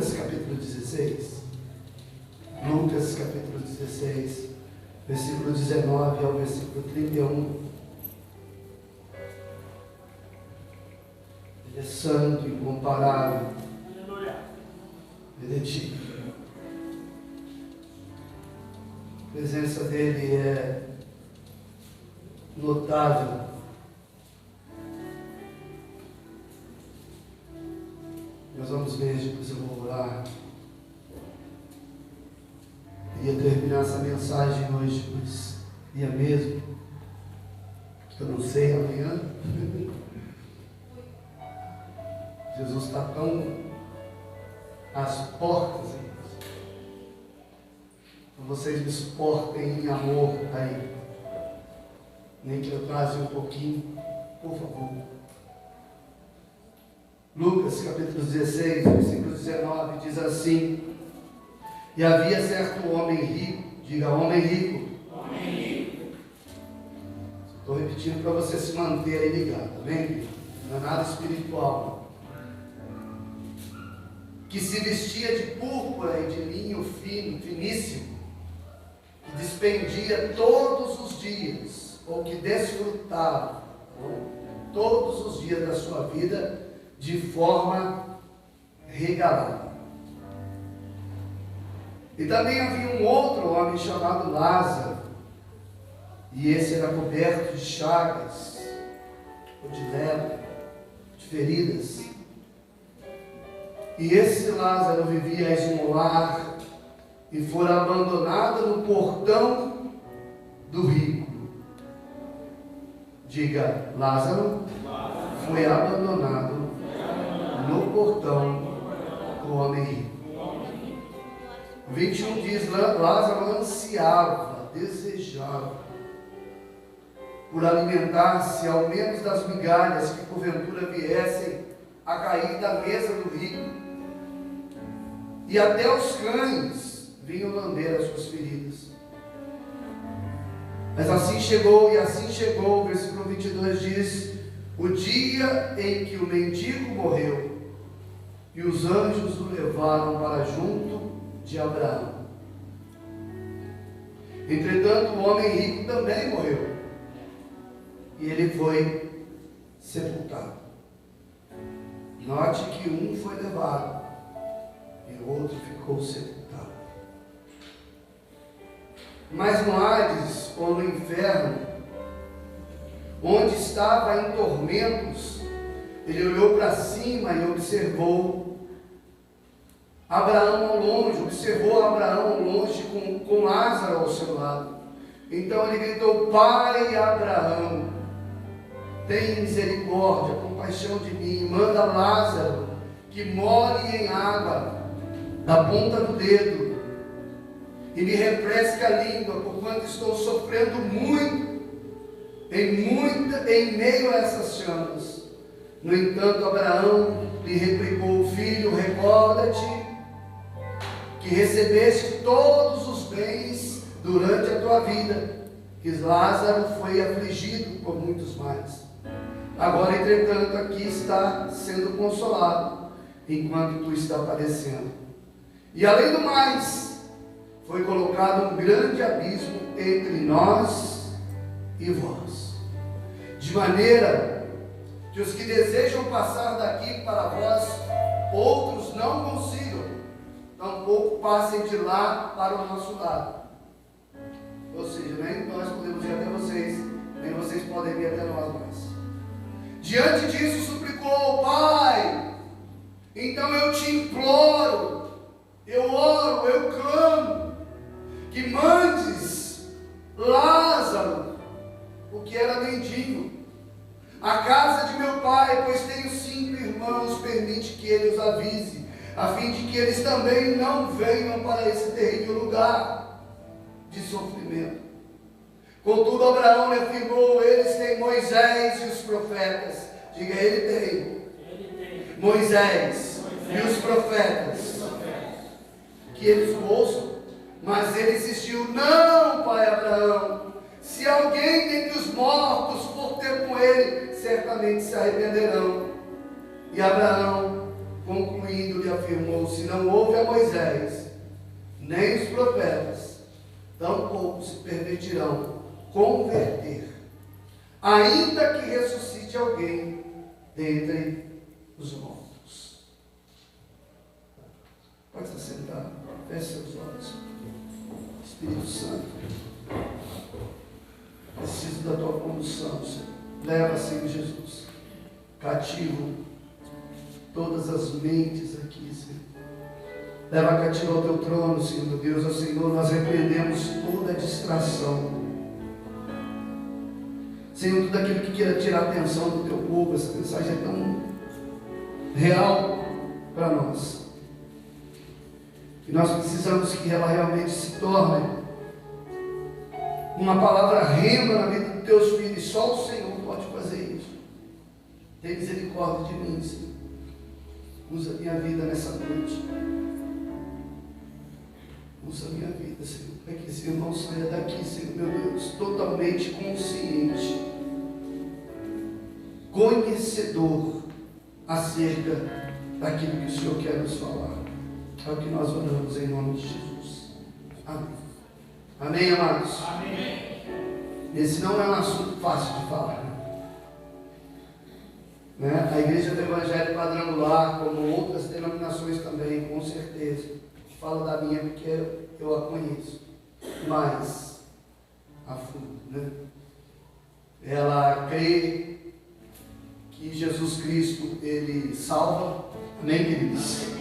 Lucas capítulo 16. Lucas capítulo 16, versículo 19 ao versículo 31. Ele é santo, incomparável. Ele é digno. A presença dele é notável. Nós vamos ver, depois eu vou orar. Queria terminar essa mensagem hoje, mas ia mesmo. Eu não sei amanhã. Jesus está tão às portas, irmãos. Então vocês me suportem em amor aí. Nem que eu traze um pouquinho, por favor. Lucas capítulo 16, versículo 19, diz assim: e havia certo homem rico, diga homem rico. Homem rico. Estou repetindo para você se manter aí ligado, amém? Não é nada espiritual. Que se vestia de púrpura e de linho fino, finíssimo, que despendia todos os dias, ou que desfrutava todos os dias da sua vida de forma regalada. E também havia um outro homem chamado Lázaro, e esse era coberto de chagas, ou de lepra, de feridas. E esse Lázaro vivia a esmolar e fora abandonado no portão do rico. Diga, Lázaro foi abandonado no portão do homem rico. 21 diz, Lázaro ansiava, desejava por alimentar-se ao menos das migalhas que porventura viessem a cair da mesa do rico. E até os cães vinham lamber as suas feridas. Mas assim chegou, o versículo 22 diz, o dia em que o mendigo morreu, e os anjos o levaram para junto de Abraão. Entretanto, o homem rico também morreu, e ele foi sepultado. Note que um foi levado, e o outro ficou sepultado. Mas no Hades, ou no inferno, onde estava em tormentos, ele olhou para cima e observou Abraão ao longe, com Lázaro ao seu lado. Então ele gritou, Pai Abraão, tem misericórdia, compaixão de mim, manda Lázaro que molhe em água da ponta do dedo e me refresque a língua, porquanto estou sofrendo muito em meio a essas chamas. No entanto, Abraão lhe replicou, filho, recorda-te que recebeste todos os bens durante a tua vida, que Lázaro foi afligido por muitos males. Agora, entretanto, aqui está sendo consolado, enquanto tu está padecendo. E além do mais, foi colocado um grande abismo entre nós e vós, de maneira que os que desejam passar daqui para vós, outros não consigam, tampouco passem de lá para o nosso lado. Ou seja, nem nós podemos ir até vocês, nem vocês podem vir até nós mais. Diante disso suplicou, Pai, então eu te imploro, eu oro, eu clamo, que mandes Lázaro, o que era mendigo, a casa de meu pai, pois tenho 5 irmãos, permite que ele os avise, a fim de que eles também não venham para esse terrível lugar de sofrimento. Contudo, Abraão lhe afirmou, eles têm Moisés e os profetas. Diga, ele tem Moisés e os profetas, que eles o ouçam. Mas ele insistiu, não, pai Abraão, se alguém dentre os mortos for ter com ele, certamente se arrependerão. E Abraão concluiu concluindo, lhe afirmou: se não houve a Moisés, nem os profetas, tampouco se permitirão converter, ainda que ressuscite alguém dentre os mortos. Pode se sentar, feche seus olhos. Espírito Santo, preciso da tua condução, Senhor. Leva, Senhor Jesus, cativo todas as mentes aqui, Senhor. Leva cativo ao teu trono, Senhor meu Deus. Ó Senhor, nós repreendemos toda distração, Senhor, tudo aquilo que queira tirar a atenção do teu povo. Essa mensagem é tão real para nós, que nós precisamos que ela realmente se torne uma palavra rema na vida dos teus filhos. Só o Senhor pode fazer isso. Tem misericórdia de mim, Senhor. Usa a minha vida nessa noite. Usa a minha vida, Senhor, para que esse irmão saia daqui, Senhor meu Deus, totalmente consciente, conhecedor acerca daquilo que o Senhor quer nos falar. É o que nós oramos em nome de Jesus. Amém. Amém, amados? Amém. Esse não é um assunto fácil de falar, né? A Igreja do Evangelho Quadrangular, como outras denominações também, com certeza, falo da minha porque eu a conheço mais a fundo, né? Ela crê que Jesus Cristo, Ele salva. Amém, queridos?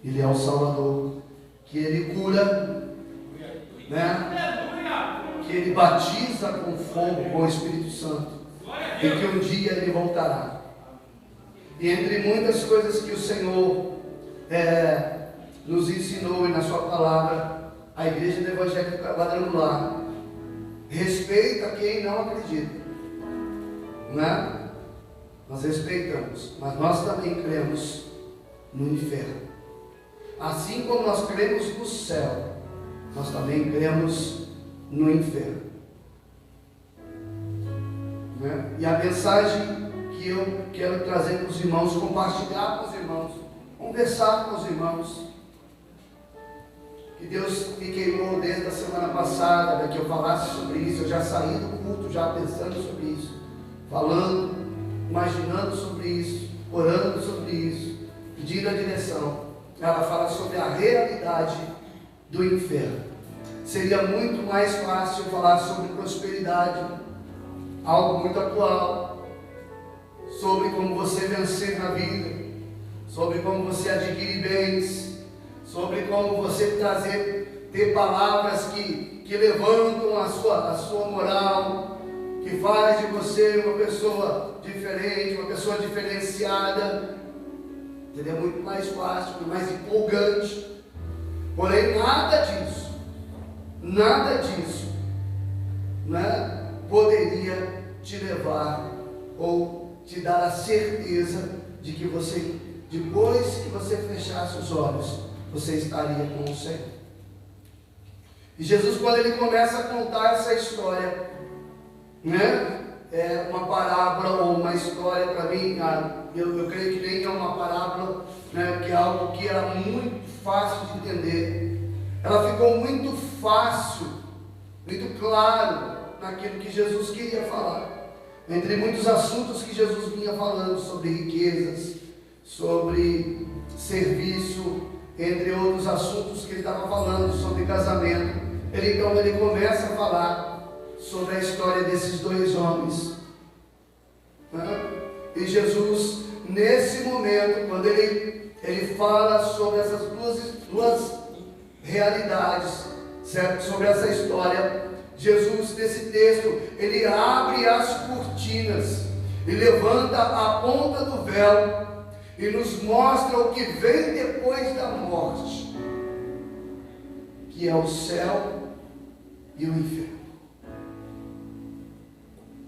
Ele é o Salvador, que Ele cura, né? Que Ele batiza com fogo, com o Espírito Santo, e que um dia Ele voltará. E entre muitas coisas que o Senhor nos ensinou e na sua palavra, a Igreja do Evangelho Quadrangular respeita quem não acredita, né? Nós respeitamos, mas nós também cremos no inferno. Assim como nós cremos no céu, nós também cremos no inferno, né? E a mensagem que eu quero trazer para os irmãos, compartilhar com os irmãos, conversar com os irmãos, que Deus me queimou desde a semana passada, para que eu falasse sobre isso. Eu já saí do culto já pensando sobre isso, falando, imaginando sobre isso, orando sobre isso, pedindo a direção. Ela fala sobre a realidade do inferno. Seria muito mais fácil falar sobre prosperidade, algo muito atual, sobre como você vencer na vida, sobre como você adquirir bens, sobre como você ter palavras que levantam a sua moral, que faz de você uma pessoa diferente, uma pessoa diferenciada. Seria muito mais fácil, mais empolgante. Porém, nada disso, né, poderia te levar ou te dar a certeza de que você, depois que você fechasse os olhos, você estaria com o Senhor. E Jesus, quando Ele começa a contar essa história, né, é uma parábola ou uma história, para mim, eu creio que nem é uma parábola, né, que é algo que era muito fácil de entender. Ela ficou muito fácil, muito claro naquilo que Jesus queria falar. Entre muitos assuntos que Jesus vinha falando sobre riquezas, sobre serviço, entre outros assuntos que ele estava falando sobre casamento. Ele começa a falar sobre a história desses dois homens, né? E Jesus, nesse momento, quando ele fala sobre essas duas realidades, certo? Sobre essa história, Jesus, nesse texto, ele abre as cortinas e levanta a ponta do véu e nos mostra o que vem depois da morte, que é o céu e o inferno.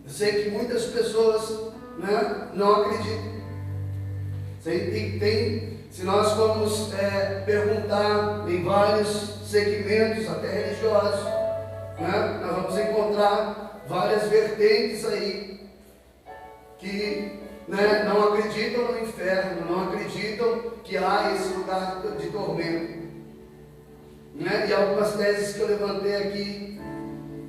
Eu sei que muitas pessoas, né, não acreditam. Se nós formos perguntar em vários segmentos, até religiosos, né, nós vamos encontrar várias vertentes aí que né, não acreditam no inferno, não acreditam que há esse lugar de tormento. Né? E algumas teses que eu levantei aqui,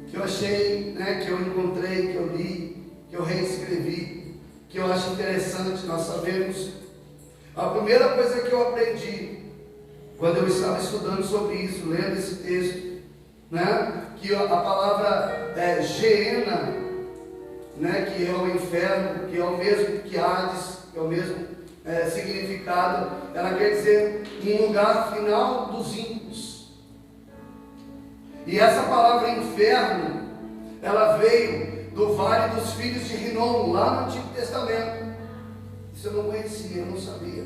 que eu achei, né, que eu encontrei, que eu li, que eu reescrevi, que eu acho interessante nós sabermos. A primeira coisa que eu aprendi, quando eu estava estudando sobre isso, lendo esse texto, né, que a palavra Geena, né, que é o inferno, que é o mesmo que Hades, que é o mesmo significado, ela quer dizer um lugar final dos ímpios. E essa palavra inferno, ela veio do Vale dos Filhos de Rinom, lá no Antigo Testamento. Isso eu não conhecia, eu não sabia.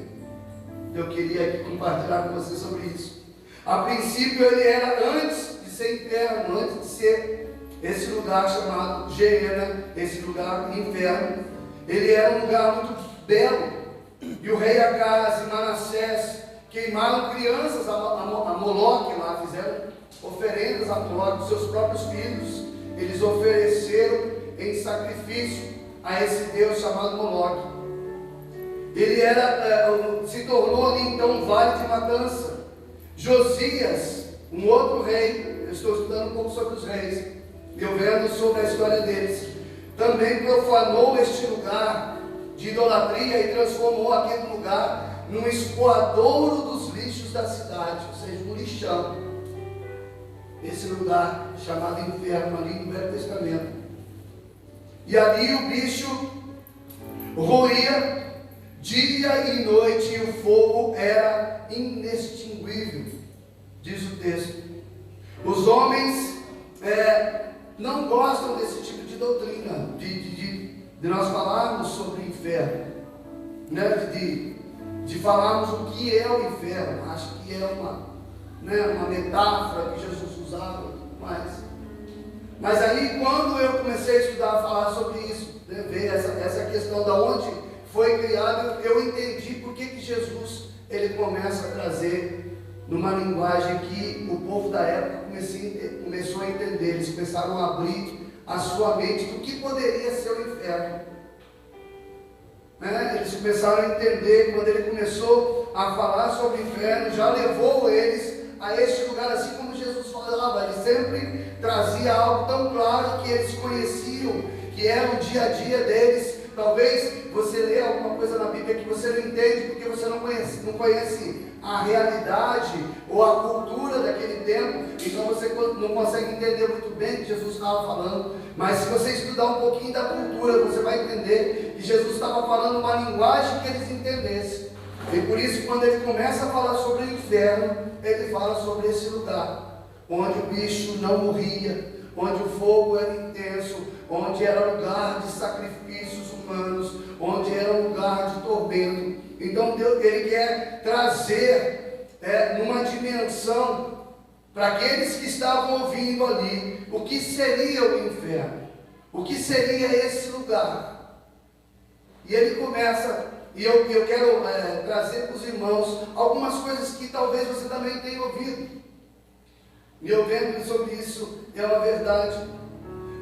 Eu queria aqui compartilhar com você sobre isso. A princípio ele era, antes de ser inferno, antes de ser esse lugar chamado Geena, esse lugar inferno, ele era um lugar muito belo. E o rei Acaz e Manassés queimaram crianças a Moloque lá, fizeram oferendas a Moloque, seus próprios filhos, eles ofereceram em sacrifício a esse Deus chamado Moloque. Ele se tornou ali então um vale de matança. Josias, um outro rei, eu estou estudando um pouco sobre os reis, eu vendo sobre a história deles, também profanou este lugar de idolatria e transformou aquele lugar num escoadouro dos lixos da cidade, ou seja, um lixão. Esse lugar chamado inferno ali no Velho Testamento. E ali o bicho roía dia e noite, e o fogo era inextinguível, diz o texto. Os homens não gostam desse tipo de doutrina, de nós falarmos sobre o inferno, né? de falarmos o que é o inferno. Acho que é uma metáfora que Jesus usava, mas aí quando eu comecei a estudar, a falar sobre isso, né, ver essa questão de onde foi criado, eu entendi por que Jesus ele começa a trazer numa linguagem que o povo da época começou a entender. Eles começaram a abrir a sua mente do que poderia ser o inferno. Né? Eles começaram a entender, quando ele começou a falar sobre o inferno, já levou eles a este lugar, assim como Jesus falava. Ele sempre trazia algo tão claro que eles conheciam, que era o dia a dia deles. Talvez você lê alguma coisa na Bíblia que você não entende, porque você não conhece a realidade ou a cultura daquele tempo, então você não consegue entender muito bem o que Jesus estava falando. Mas se você estudar um pouquinho da cultura, você vai entender que Jesus estava falando uma linguagem que eles entendessem. E por isso, quando ele começa a falar sobre o inferno, ele fala sobre esse lugar, onde o bicho não morria, onde o fogo era intenso, onde era lugar de sacrifícios humanos, onde era lugar de tormento. Então Deus, ele quer trazer numa dimensão para aqueles que estavam ouvindo ali, o que seria o inferno, o que seria esse lugar. E ele começa, e eu quero trazer para os irmãos algumas coisas que talvez você também tenha ouvido. E eu vendo sobre isso, é uma verdade.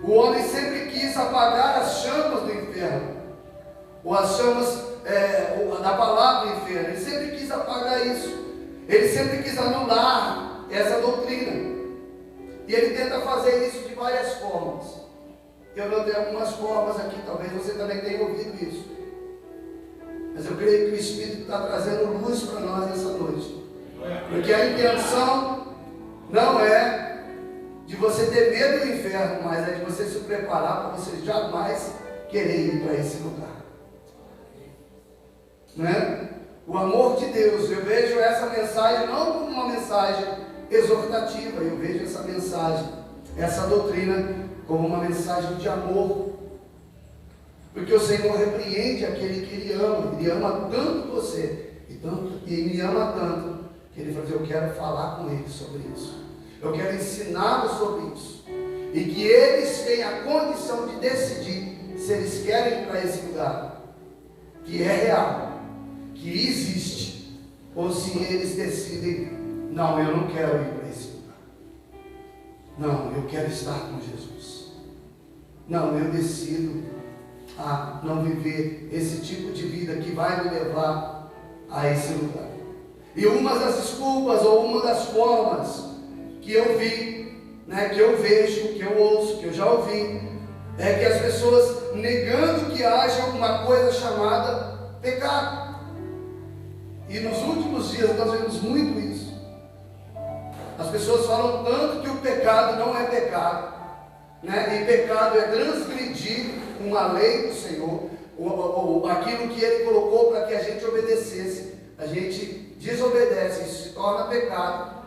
O homem sempre quis apagar as chamas do inferno, ou as chamas da palavra inferno. Ele sempre quis apagar isso. Ele sempre quis anular essa doutrina. E ele tenta fazer isso de várias formas. Eu notei algumas formas aqui, talvez você também tenha ouvido isso. Mas eu creio que o Espírito está trazendo luz para nós nessa noite. Porque a intenção não é de você ter medo do inferno, mas é de você se preparar para você jamais querer ir para esse lugar. Né? O amor de Deus, eu vejo essa mensagem não como uma mensagem exortativa, eu vejo essa mensagem, essa doutrina, como uma mensagem de amor. Porque o Senhor repreende aquele que Ele ama tanto você, e me ama tanto, que Ele fala assim: eu quero falar com Ele sobre isso, eu quero ensiná-los sobre isso, e que eles tenham a condição de decidir se eles querem ir para esse lugar, que é real, que existe, ou se eles decidem: não, eu não quero ir para esse lugar, não, eu quero estar com Jesus, não, eu decido a não viver esse tipo de vida que vai me levar a esse lugar. E uma das desculpas, ou uma das formas que eu vi, que eu vejo, que eu ouço, que eu já ouvi, é que as pessoas negando que haja uma coisa chamada pecado. E nos últimos dias nós vemos muito isso. As pessoas falam tanto que o pecado não é pecado, e pecado é transgredir uma lei do Senhor, ou aquilo que Ele colocou para que a gente obedecesse. A gente desobedece, isso se torna pecado,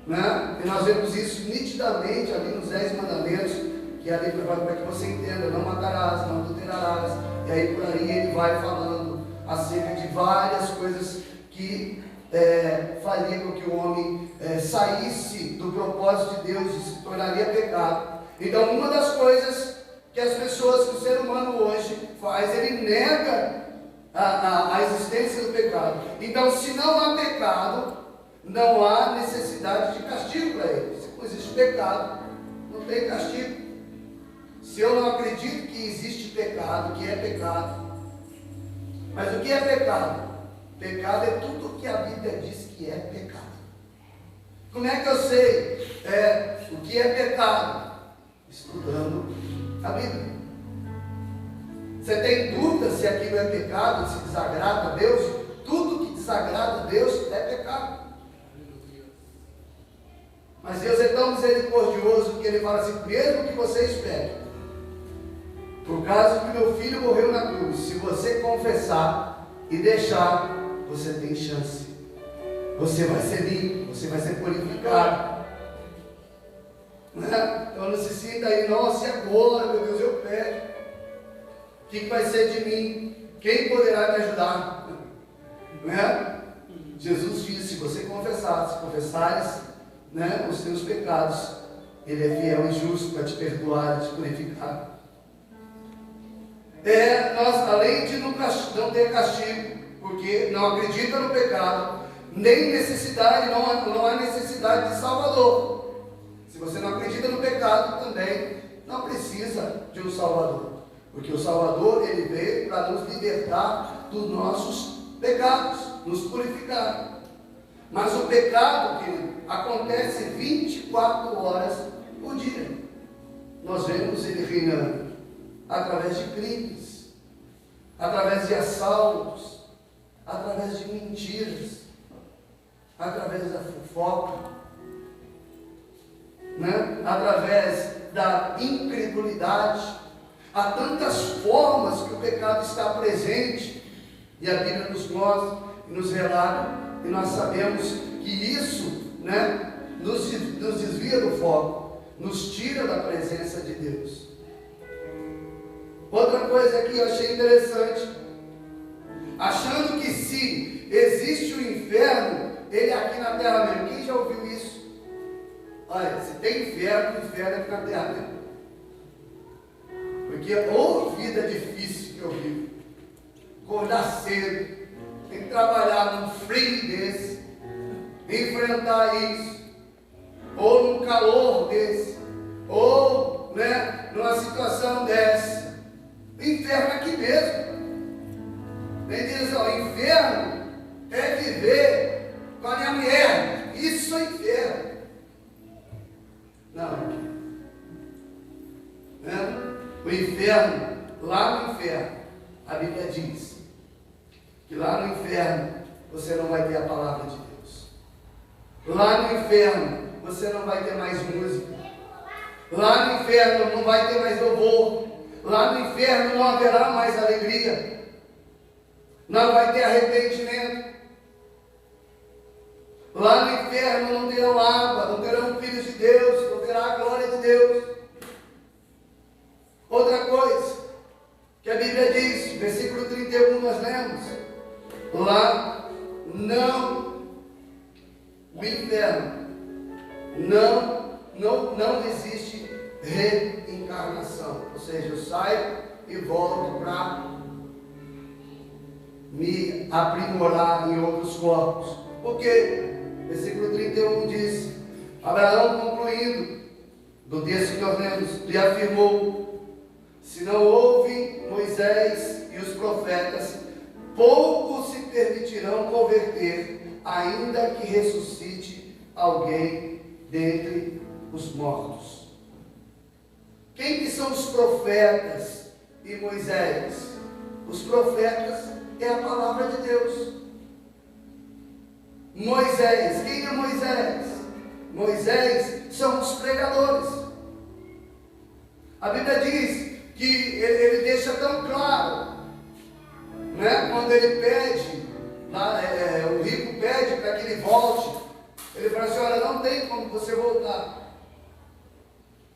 E nós vemos isso nitidamente ali nos 10 mandamentos, que ali para que você entenda: não matarás, não adulterarás, e aí por aí ele vai falando acerca de várias coisas que faria com que o homem saísse do propósito de Deus e se tornaria pecado. Então, uma das coisas que as pessoas, que o ser humano hoje faz, ele nega a existência do pecado. Então, se não há pecado, não há necessidade de castigo para ele. Se não existe pecado, não tem castigo. Se eu não acredito que existe pecado, que é pecado. Mas o que é pecado? Pecado é tudo o que a Bíblia diz que é pecado. Como é que eu sei o que é pecado? Estudando a Bíblia. Você tem dúvida se aquilo é pecado, se desagrada a Deus? Tudo que desagrada a Deus é pecado. Mas Deus é tão misericordioso que Ele fala assim: mesmo que vocês pequem, por causa que meu filho morreu na cruz, se você confessar e deixar, você tem chance. Você vai ser limpo, você vai ser purificado. Então não se sinta aí: nossa, e agora, meu Deus, eu peco. O que vai ser de mim? Quem poderá me ajudar? Jesus disse: se você confessar, se confessares os teus pecados, Ele é fiel e justo para te perdoar e te purificar. Nós, além de não ter castigo, porque não acredita no pecado, nem necessidade, não há necessidade de Salvador. Se você não acredita no pecado, também não precisa de um Salvador, porque o Salvador, Ele veio para nos libertar dos nossos pecados, nos purificar. Mas o pecado, querido, acontece 24 horas por dia. Nós vemos ele reinando através de crimes, através de assaltos, através de mentiras, através da fofoca, através da incredulidade. Há tantas formas que o pecado está presente, e a Bíblia nos mostra e nos relata, e nós sabemos que isso nos desvia do foco, nos tira da presença de Deus. Outra coisa que eu achei interessante, achando que se existe o inferno, ele é aqui na terra mesmo. Quem já ouviu isso? Olha, se tem inferno, o inferno é aqui na terra mesmo. Porque ou vida difícil que eu vivo, acordar cedo, tem que trabalhar num frio desse, enfrentar isso, ou num calor desse, ou numa situação dessa. O inferno é aqui mesmo. Ele diz: o inferno é viver com a minha mulher. Isso é inferno. Não. O inferno, lá no inferno, a Bíblia diz que lá no inferno você não vai ter a palavra de Deus. Lá no inferno você não vai ter mais música. Lá no inferno não vai ter mais louvor. Lá no inferno não haverá mais alegria. Não vai ter arrependimento. Lá no inferno não terão água, não terão filhos de Deus, não terá a glória de Deus. Outra coisa que a Bíblia diz, versículo 31 nós lemos: lá no inferno não existe reencarnação. Ou seja, eu saio e volto para me aprimorar em outros corpos. Porque versículo 31 diz: Abraão, concluindo do texto que nós lemos, lhe afirmou: se não houve Moisés e os profetas, poucos se permitirão converter, ainda que ressuscite alguém dentre os mortos. Quem que são os profetas e Moisés? Os profetas é a palavra de Deus. Moisés, quem é Moisés? Moisés são os pregadores. A Bíblia diz que ele deixa tão claro, né? Quando ele pede, o rico pede para que ele volte, ele fala assim: olha, não tem como você voltar.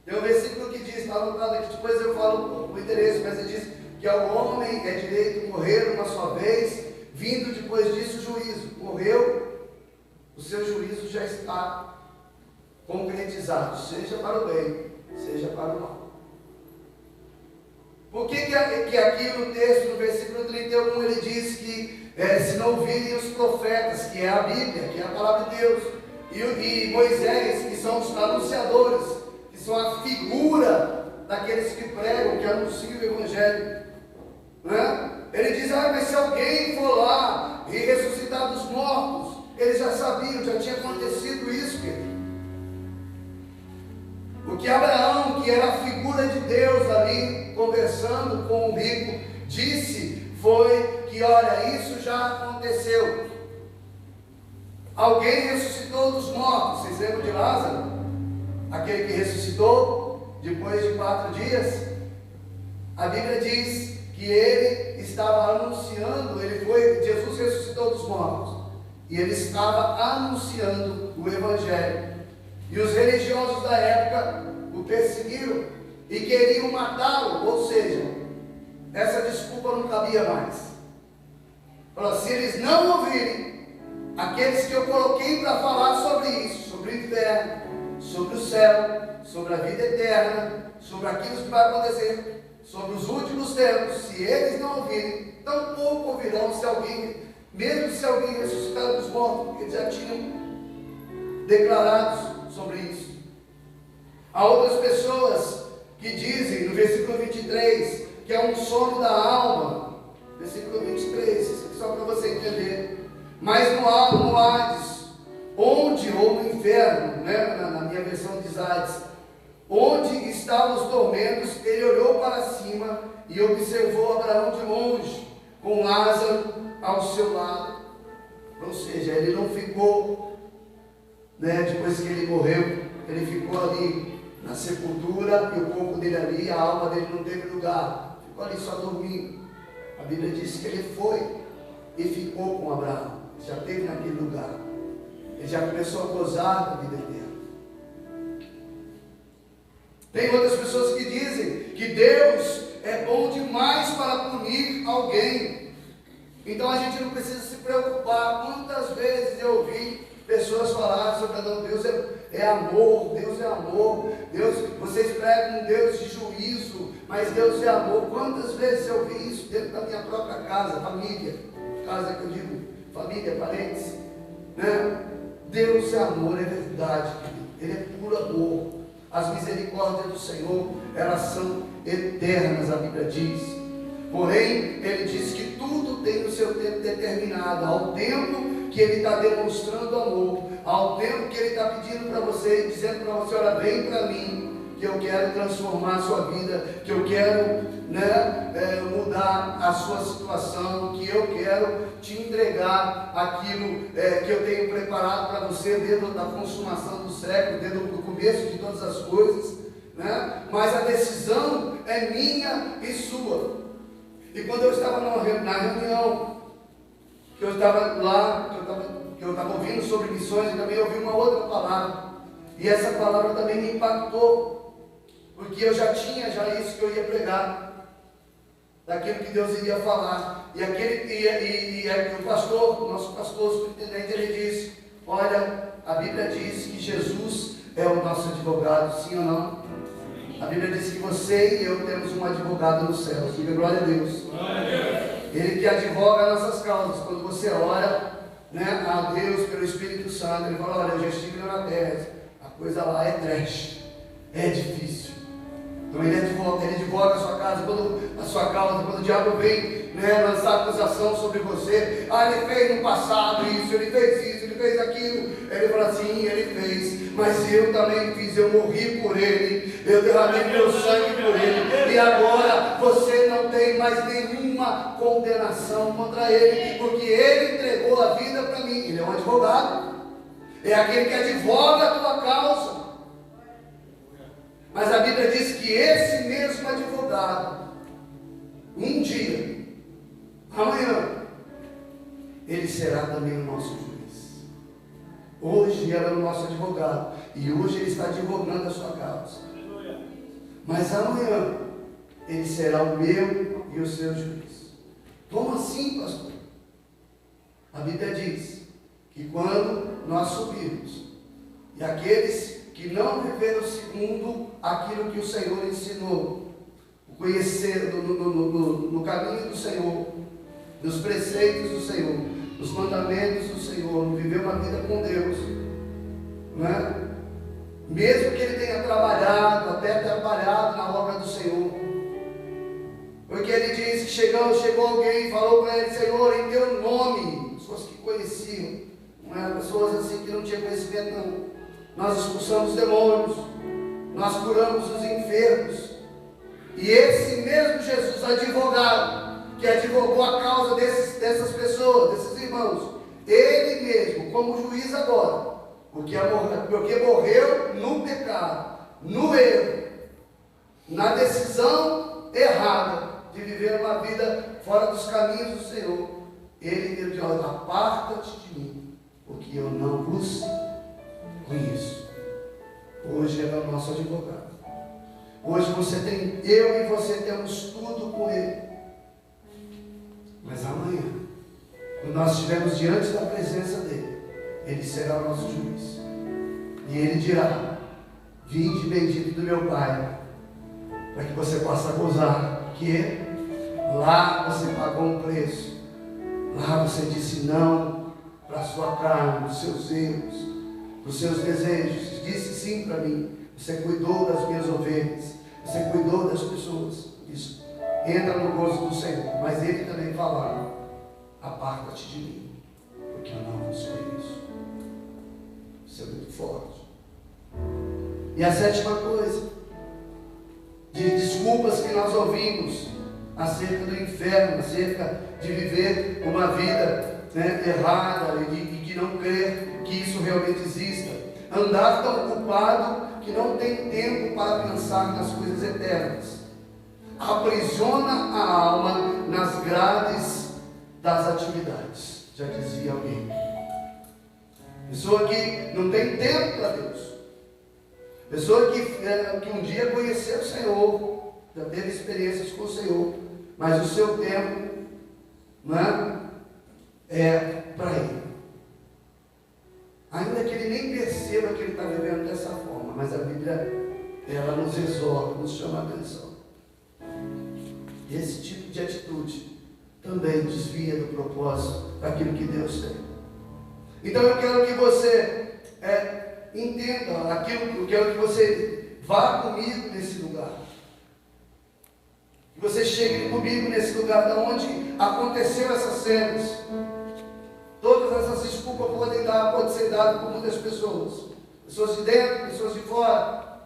Tem um versículo que diz, está anotado aqui, depois eu falo o interesse, mas ele diz que ao homem é direito morrer uma só vez, vindo depois disso o juízo. Morreu, o seu juízo já está concretizado, seja para o bem, seja para o mal. Por que aqui no texto, no versículo 31, ele diz que se não ouvirem os profetas, que é a Bíblia, que é a palavra de Deus, e Moisés, que são os anunciadores, que são a figura daqueles que pregam, que anunciam o Evangelho, né? Ele diz: mas se alguém for lá e ressuscitar dos mortos, eles já sabiam, já tinha acontecido isso, querido. O que Abraão, que era a figura de Deus ali, conversando com o rico, disse foi que, olha, isso já aconteceu. Alguém ressuscitou dos mortos. Vocês lembram de Lázaro? Aquele que ressuscitou depois de 4 dias. A Bíblia diz que ele estava anunciando, Jesus ressuscitou dos mortos, e ele estava anunciando o Evangelho. E os religiosos da época o perseguiram e queriam matá-lo, ou seja, essa desculpa não cabia mais. Falou: se eles não ouvirem aqueles que eu coloquei para falar sobre isso, sobre o inferno, sobre o céu, sobre a vida eterna, sobre aquilo que vai acontecer, sobre os últimos tempos, se eles não ouvirem, tampouco ouvirão se alguém, mesmo se alguém ressuscitar dos mortos, porque eles já tinham declarado sobre isso. Há outras pessoas que dizem, no versículo 23, que é um sono da alma. Versículo 23, isso aqui só para você entender. Mas no Hades, onde, ou no inferno, né, na minha versão diz Hades, onde estavam os tormentos, ele olhou para cima e observou Abraão de longe, com Lázaro ao seu lado. Ou seja, ele não ficou, depois que ele morreu, ele ficou ali na sepultura, e o corpo dele ali, a alma dele não teve lugar, ficou ali só dormindo. A Bíblia diz que ele foi e ficou com Abraão, já esteve naquele lugar, ele já começou a gozar da vida eterna. Tem outras pessoas que dizem que Deus é bom demais para punir alguém, então a gente não precisa se preocupar. Quantas vezes eu ouvi pessoas falar sobre Deus é amor, Deus é amor, Deus, vocês pregam um Deus de juízo, mas Deus é amor. Quantas vezes eu ouvi isso dentro da minha própria casa, família, casa que eu digo, família, parentes, né? Deus é amor, é verdade, Ele é puro amor. As misericórdias do Senhor, elas são eternas, a Bíblia diz. Porém, Ele diz que tudo tem o seu tempo determinado, ao tempo que Ele está demonstrando amor, ao tempo que Ele está pedindo para você, dizendo para você: olha, vem para mim, que eu quero transformar a sua vida, que eu quero mudar a sua situação, que eu quero te entregar aquilo que eu tenho preparado para você desde a consumação do século, desde o começo de todas as coisas, né? Mas a decisão é minha e sua. E quando eu estava na reunião, que eu estava lá, que eu estava ouvindo sobre missões, e também ouvi uma outra palavra, e essa palavra também me impactou, porque eu já tinha isso que eu ia pregar, daquilo que Deus iria falar. E o pastor, o nosso pastor superintendente, ele disse: olha, a Bíblia diz que Jesus é o nosso advogado, sim ou não? A Bíblia diz que você e eu temos um advogado no céu. Diga glória a Deus. Ele que advoga nossas causas. Quando você ora, a Deus pelo Espírito Santo, ele fala: olha, eu já estive na terra, a coisa lá é trash, é difícil. Então ele advoga a sua casa, quando o diabo vem, né, lançar acusação sobre você. Ele fez no passado isso, ele fez isso, ele fez aquilo. Ele fala assim, ele fez, mas eu também fiz, eu morri por ele, eu derramei meu sangue por ele, e agora você não tem mais nenhuma condenação contra ele, porque ele entregou a vida para mim. Ele é um advogado, é aquele que advoga a tua causa. Mas a Bíblia diz que esse mesmo advogado, um dia, amanhã, ele será também o nosso juiz. Hoje ele é o nosso advogado, e hoje ele está advogando a sua causa. Mas amanhã, ele será o meu e o seu juiz. Como assim, pastor? A Bíblia diz que quando nós subirmos, e aqueles que não viveram segundo aquilo que o Senhor ensinou, conhecer no caminho do Senhor, nos preceitos do Senhor, nos mandamentos do Senhor, viver uma vida com Deus, né? Mesmo que ele tenha até trabalhado na obra do Senhor, porque ele diz que chegou alguém e falou para ele: Senhor, em teu nome, pessoas que conheciam, não eram pessoas assim que não tinham conhecimento, não. Nós expulsamos demônios, nós curamos os enfermos. E esse mesmo Jesus, advogado, que advogou a causa dessas pessoas, desses irmãos, ele mesmo, como juiz agora, porque morreu no pecado, no erro, na decisão errada de viver uma vida fora dos caminhos do Senhor, ele diz: aparta-te de mim, porque eu não vos conheço. Hoje ele é o nosso advogado. Hoje eu e você temos tudo com ele. Mas amanhã, quando nós estivermos diante da presença dele, ele será o nosso juiz. E ele dirá: vinde bendito do meu Pai, para que você possa gozar, que lá você pagou um preço. Lá você disse não para a sua carne, para os seus erros, para os seus desejos. Disse sim para mim. Você cuidou das minhas ovelhas, você cuidou das pessoas. Isso, entra no gozo do Senhor. Mas ele também falava: aparta-te de mim, porque eu não vos conheço. Isso é muito forte. E a sétima coisa, de desculpas que nós ouvimos acerca do inferno, acerca de viver uma vida, né, errada e de não crer que isso realmente exista. Andar tão ocupado que não tem tempo para pensar nas coisas eternas. Aprisiona a alma nas grades das atividades. Já dizia alguém. Pessoa que não tem tempo para Deus. Pessoa que um dia conheceu o Senhor, já teve experiências com o Senhor, mas o seu tempo, não é para ele. Ainda que ele nem perceba que ele está vivendo dessa forma, mas a Bíblia, ela nos exorta, nos chama a atenção. Esse tipo de atitude também desvia do propósito daquilo que Deus tem. Então eu quero que você entenda aquilo, eu quero que você vá comigo nesse lugar. Que você chegue comigo nesse lugar da onde aconteceu essas cenas. Todas essas desculpas podem ser dadas por muitas pessoas. Pessoas de dentro, pessoas de fora.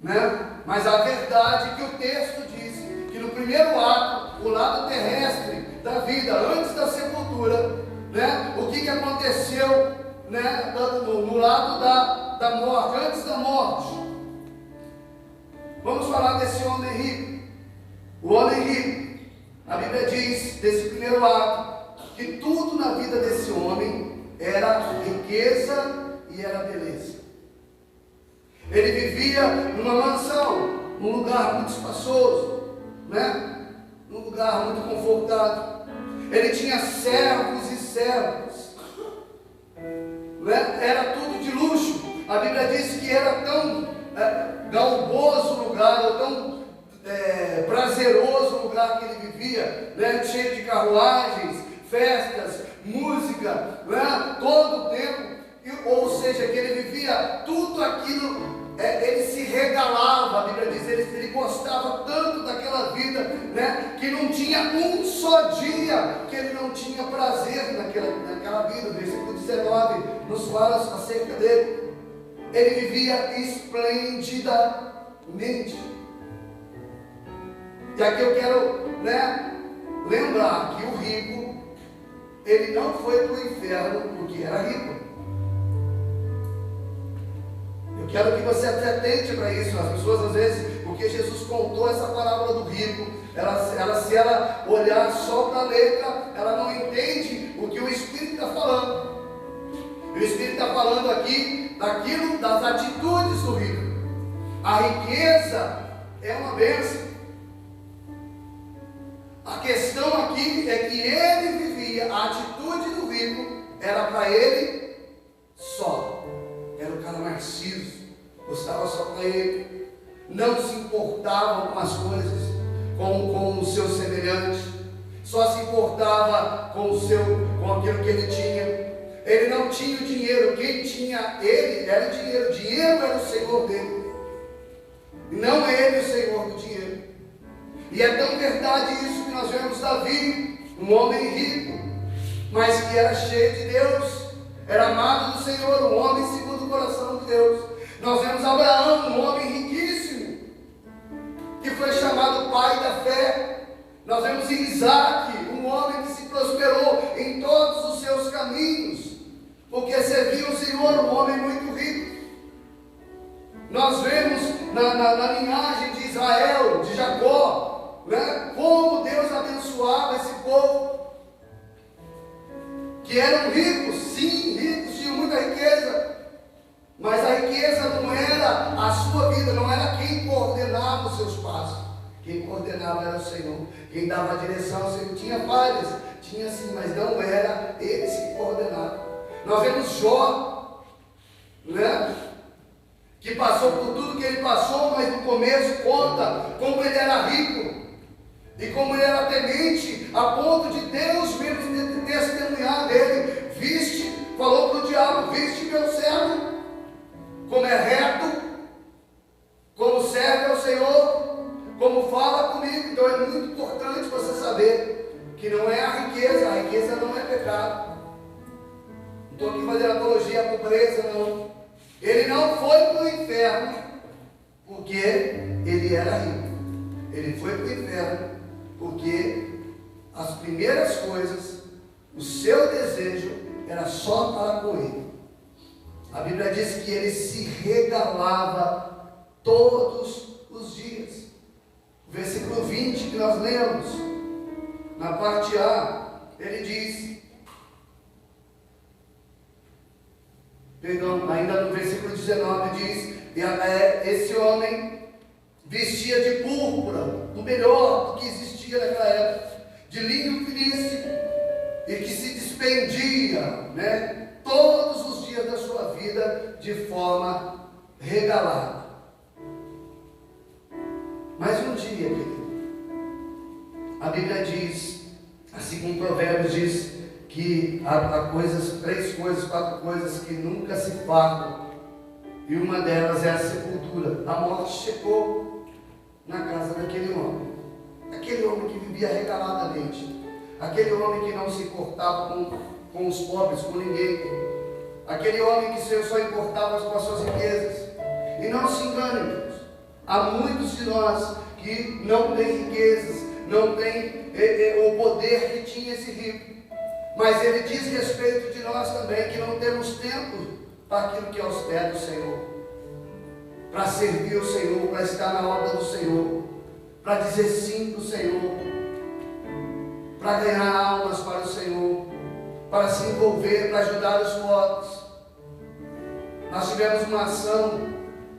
Né? Mas a verdade é que o texto diz que no primeiro ato, o lado terrestre da vida, antes da sepultura, né? O que aconteceu, né? no lado da morte, antes da morte. Vamos falar desse homem rico. O homem rico, a Bíblia diz, desse primeiro ato, que tudo na vida desse homem era riqueza e era beleza. Ele vivia numa mansão, num lugar muito espaçoso, né? Num lugar muito confortável. Ele tinha servos e servas, né? Era tudo de luxo. A Bíblia diz que era tão galboso o lugar, tão prazeroso o lugar que ele vivia, né? Cheio de carruagens, festas, música, né? Todo o tempo, ou seja, que ele vivia tudo aquilo ele se regalava, a Bíblia diz, ele gostava tanto daquela vida, né, que não tinha um só dia que ele não tinha prazer naquela vida. O versículo 19 nos fala acerca dele. Ele vivia esplendidamente. E aqui eu quero, né, lembrar que o rico, ele não foi para o inferno porque era rico. Eu quero que você se atente para isso. As pessoas, às vezes, porque Jesus contou essa parábola do rico, se ela olhar só para a letra, ela não entende o que o Espírito está falando. O Espírito está falando aqui daquilo, das atitudes do rico. A riqueza é uma bênção. A questão aqui é que ele vivia, a atitude do rico era para ele só. Era o cara narciso, gostava só para ele, não se importava com as coisas, com o seu semelhante, só se importava com aquilo que ele tinha. Ele não tinha o dinheiro, quem tinha ele era o dinheiro era o Senhor dele, não ele o Senhor do dinheiro. E é tão verdade isso que nós vemos Davi, um homem rico, mas que era cheio de Deus, era amado do Senhor, um homem segundo o coração de Deus. Nós vemos Abraão, um homem riquíssimo, que foi chamado pai da fé. Nós vemos Isaac, um homem que se prosperou em todos os seus caminhos, porque serviu o Senhor, um homem muito rico. Nós vemos na linhagem de Israel, de Jacó, né, como Deus abençoava esse povo, que eram ricos, sim, ricos, tinham muita riqueza, mas a riqueza não era a sua vida, não era quem coordenava os seus passos. Quem coordenava era o Senhor, quem dava a direção, o Senhor. Tinha falhas, tinha sim, mas não era eles que coordenavam. Nós vemos Jó, né, que passou por tudo que ele passou, mas no começo conta como ele era rico e como ele era temente, a ponto de Deus mesmo testemunhar dele. Falou para o diabo: viste meu servo, como é reto, como serve ao Senhor, como fala comigo. Então é muito importante você saber que não é a riqueza não é pecado. Não estou aqui fazendo apologia à pobreza, não. Ele não foi para o inferno porque ele era rico. Ele foi para o inferno porque as primeiras coisas, o seu desejo era só para com ele. A Bíblia diz que ele se regalava todos os dias. O versículo 20 que nós lemos, na parte A, ele diz, ainda no versículo 19 diz, esse homem vestia de púrpura, do melhor que existia naquela época, de linho finíssimo, e que se despendia, né, todos os dias da sua vida de forma regalada. Mas um dia, querido, a Bíblia diz, assim como Provérbios diz, que há quatro coisas que nunca se fartam, e uma delas é a sepultura. A morte chegou na casa daquele homem, aquele homem que vivia regaladamente, aquele homem que não se importava com os pobres, com ninguém, aquele homem que só importava com as suas riquezas. E não se engane, irmãos, há muitos de nós que não têm riquezas, não têm o poder que tinha esse rico, mas ele diz respeito de nós também, que não temos tempo para aquilo que é aos pés do Senhor, para servir o Senhor, para estar na obra do Senhor, para dizer sim para o Senhor, para ganhar almas para o Senhor, para se envolver, para ajudar os pobres. Nós tivemos uma ação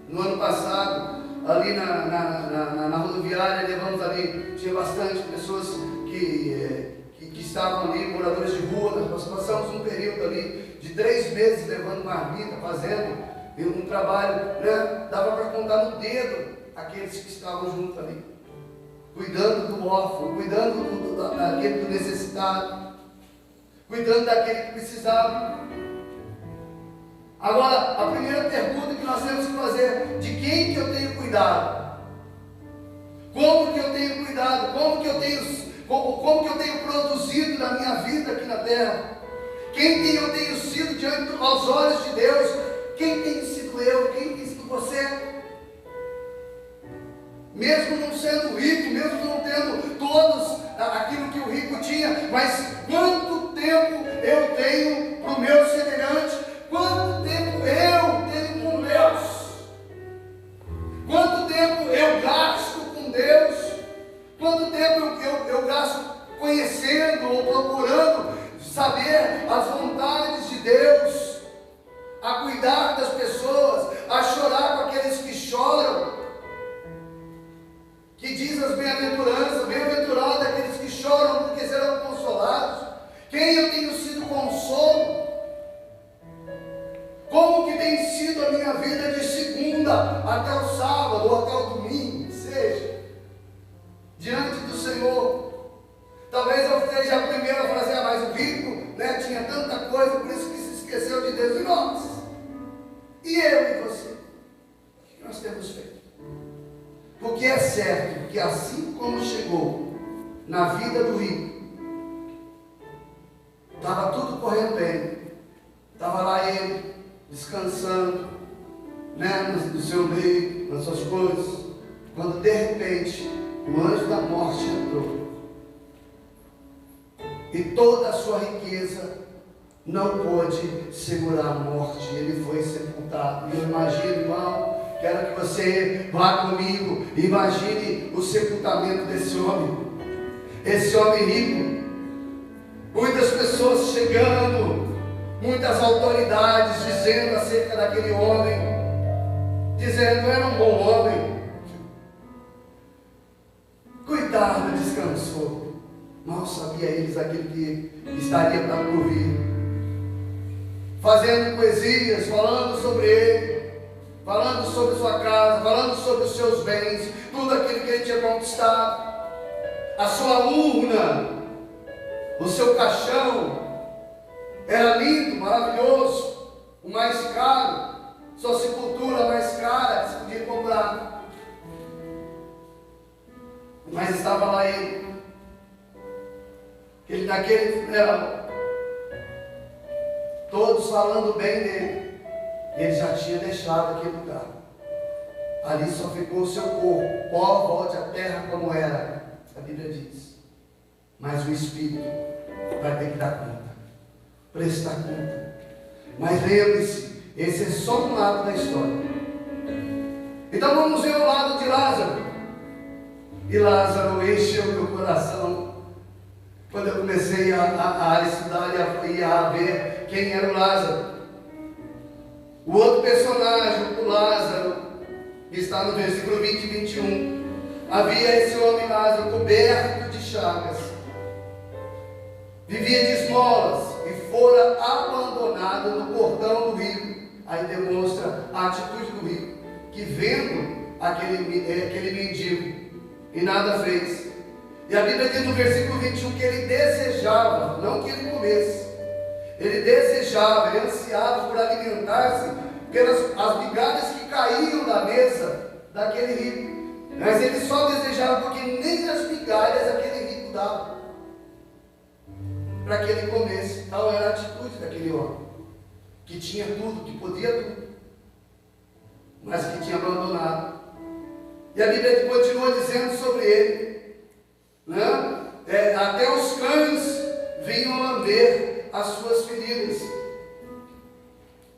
no ano passado, ali na rodoviária, levamos ali, tinha bastante pessoas que estavam ali, moradores de rua. Nós passamos um período ali de 3 meses levando marmita, fazendo um trabalho, né? Dava para contar no dedo aqueles que estavam juntos ali, cuidando do órfão, cuidando daquele do necessitado, cuidando daquele que precisava. Agora, a primeira pergunta que nós temos que fazer: de quem que eu tenho cuidado? Como que eu tenho cuidado? Como que eu tenho produzido na minha vida aqui na terra? Quem eu tenho sido diante aos olhos de Deus? Quem tem sido eu? Quem tem sido você? Mesmo não sendo rico, mesmo não tendo todos aquilo que o rico tinha, mas quanto tempo eu tenho para o meu semelhante? Quanto tempo eu tenho com Deus? Quanto tempo eu gasto com Deus? Quanto tempo eu gasto conhecendo ou procurando saber as vontades de Deus, a cuidar das pessoas, a chorar com aqueles que choram, que diz as bem-aventuranças: bem-aventurado aqueles que choram, porque serão consolados. Quem eu tenho sido consolo? Como que tem sido a minha vida de segunda até o sábado ou até o domingo, seja, diante do Senhor? Talvez eu seja a primeira a falar assim: mas o rico, né, tinha tanta coisa, por isso que se esqueceu de Deus. E nós? E eu e você? O que nós temos feito? Porque é certo que assim como chegou na vida do rico, estava tudo correndo bem, estava lá ele descansando, né, no seu meio, nas suas coisas, quando de repente o anjo da morte entrou. E toda a sua riqueza não pôde segurar a morte. Ele foi sepultado. E eu imagino, irmão, quero que você vá comigo. Imagine o sepultamento desse homem. Esse homem rico. Muitas pessoas chegando, muitas autoridades dizendo acerca daquele homem, dizendo: era um bom homem, cuidado, descansou. Mal sabia eles aquilo que estaria para ouvir. Fazendo poesias, falando sobre ele, falando sobre sua casa, falando sobre os seus bens, tudo aquilo que ele tinha conquistado. A sua urna, o seu caixão, era lindo, maravilhoso, o mais caro, sua sepultura mais cara que se podia comprar. Mas estava lá ele naquele funeral, todos falando bem dele. Ele já tinha deixado aquele lugar. Ali só ficou o seu corpo, pó, volte à terra como era, a Bíblia diz. Mas o Espírito vai ter que dar conta, prestar conta. Mas lembre-se, esse é só um lado da história. Então vamos ver o lado de Lázaro. E Lázaro encheu meu coração quando eu comecei a estudar e a ver quem era o Lázaro. O outro personagem, o Lázaro, que está no versículo 20 e 21. Havia esse homem Lázaro coberto de chagas, vivia de esmolas e fora abandonado no portão do rico. Aí demonstra a atitude do rico, que vendo aquele mendigo e nada fez. E a Bíblia diz no versículo 21 que ele desejava, não que ele comesse, ele desejava, ele ansiava por alimentar-se pelas as migalhas que caíam da mesa daquele rico. Mas ele só desejava porque nem as migalhas aquele rico dava para que ele comesse. Tal era a atitude daquele homem, que tinha tudo, que podia tudo, mas que tinha abandonado. E a Bíblia continua dizendo sobre ele, né? Até os cães vinham lamber as suas feridas.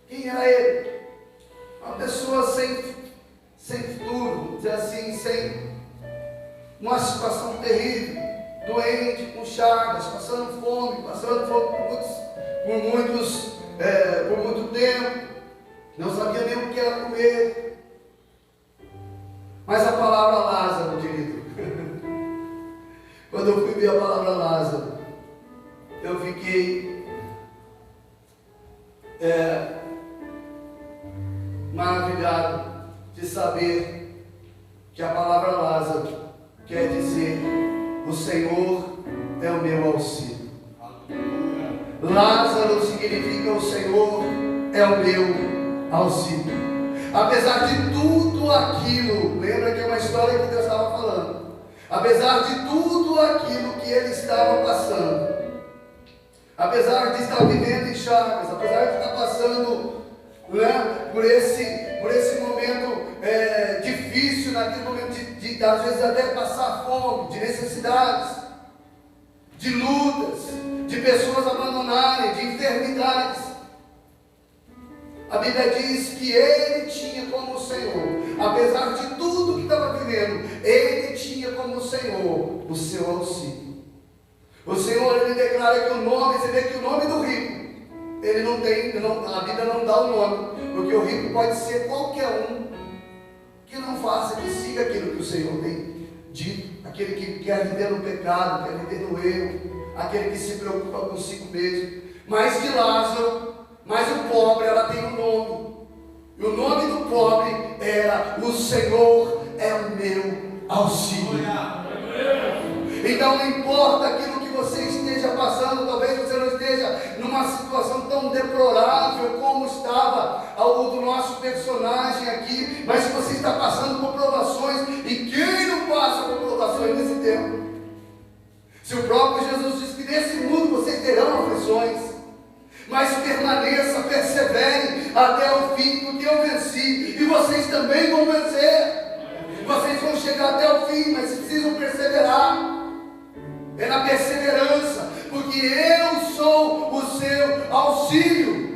Quem era ele? Uma pessoa sem futuro, vamos dizer assim, sem uma situação terrível, doente, com chagas, passando fome por muito tempo, não sabia nem o que era comer. Mas a palavra Lázaro, querido, quando eu fui ver a palavra Lázaro, eu fiquei maravilhado de saber que a palavra Lázaro quer dizer: o Senhor é o meu auxílio. Lázaro significa: o Senhor é o meu auxílio. Apesar de tudo aquilo, lembra que é uma história que Deus estava falando. Apesar de tudo aquilo que ele estava passando, apesar de estar vivendo em chagas, apesar de estar passando, né, por esse momento difícil, naquele momento de às vezes até passar fome, de necessidades, de lutas, de pessoas abandonarem, de enfermidades, a Bíblia diz que ele tinha como Senhor, apesar de tudo que estava vivendo, ele tinha como Senhor o seu auxílio. O Senhor, ele declara que o nome, você vê que o nome do rico, ele não tem, a Bíblia não dá o nome, porque o rico pode ser qualquer um que não faça, que siga aquilo que o Senhor tem dito, aquele que quer viver no pecado, quer viver no erro, aquele que se preocupa consigo mesmo. Mas de Lázaro, mas o pobre, ela tem um nome, e o nome do pobre era: o Senhor é o meu auxílio. Então não importa aquilo que você esteja passando, talvez você não esteja numa situação tão deplorável como estava o do nosso personagem aqui, mas se você está passando por provações, e quem não passa por provações nesse tempo? Se o próprio Jesus diz que nesse mundo vocês terão aflições, mas permaneça, persevere até o fim, porque eu venci, e vocês também vão vencer. Vocês vão chegar até o fim, mas precisam perseverar. É na perseverança, porque eu sou o seu auxílio.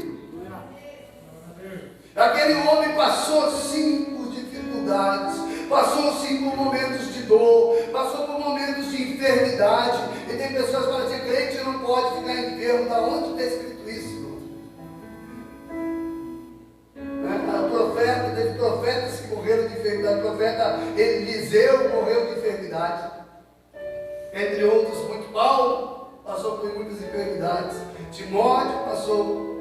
Aquele homem passou sim por dificuldades, passou sim por momentos de dor, passou por momentos de enfermidade. E tem pessoas que falam assim: crente não pode ficar enfermo. Da onde está escrito isso? Teve profetas que morreram de enfermidade. O profeta Eliseu morreu de enfermidade, entre outros muito. Paulo passou por muitas enfermidades, Timóteo passou.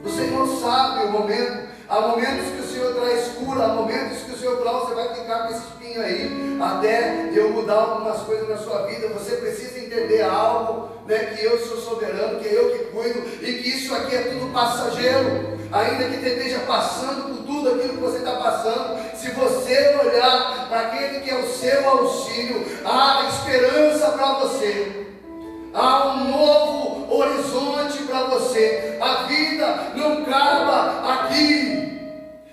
O Senhor sabe o momento. Há momentos que o Senhor traz cura, há momentos que o Senhor fala: você vai ficar com esse espinho aí até eu mudar algumas coisas na sua vida. Você precisa entender algo, né, que eu sou soberano, que é eu que cuido, e que isso aqui é tudo passageiro. Ainda que você esteja passando por tudo aquilo que você está passando, se você olhar para aquele que é o seu auxílio, há esperança para você. Há um novo horizonte para você. A vida não acaba aqui.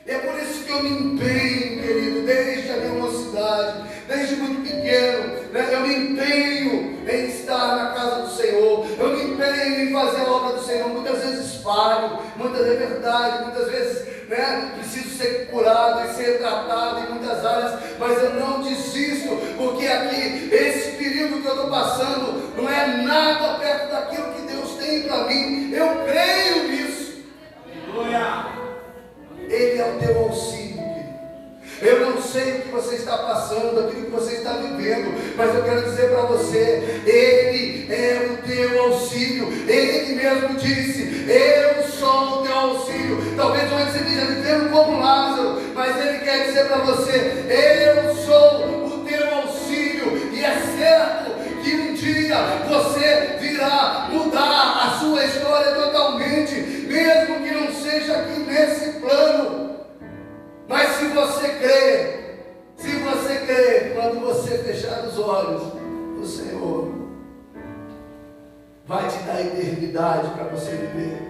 É por isso que eu me empenho, querido, desde a minha mocidade, desde muito pequeno, né? Eu me empenho em estar na casa do Senhor. Eu me empenho em fazer a obra do Senhor. Muitas vezes falho, muitas vezes é verdade, muitas vezes, né, preciso ser curado e ser tratado em muitas áreas, mas eu não desisto, porque aqui, esse período que eu estou passando, não é nada perto daquilo que Deus tem para mim. Eu creio nisso. Aleluia. Ele é o teu auxílio, querido. Eu não sei o que você está passando, aquilo que você está vivendo, mas eu quero dizer para você: Ele é o teu auxílio. Ele mesmo disse: eu sou o teu auxílio. Talvez hoje você esteja vivendo como Lázaro, mas Ele quer dizer para você: eu sou o teu auxílio. E é certo que um dia você virá mudar a sua história totalmente, mesmo que não seja aqui nesse plano. Mas se você crer, quando você fechar os olhos, o Senhor vai te dar eternidade para você viver.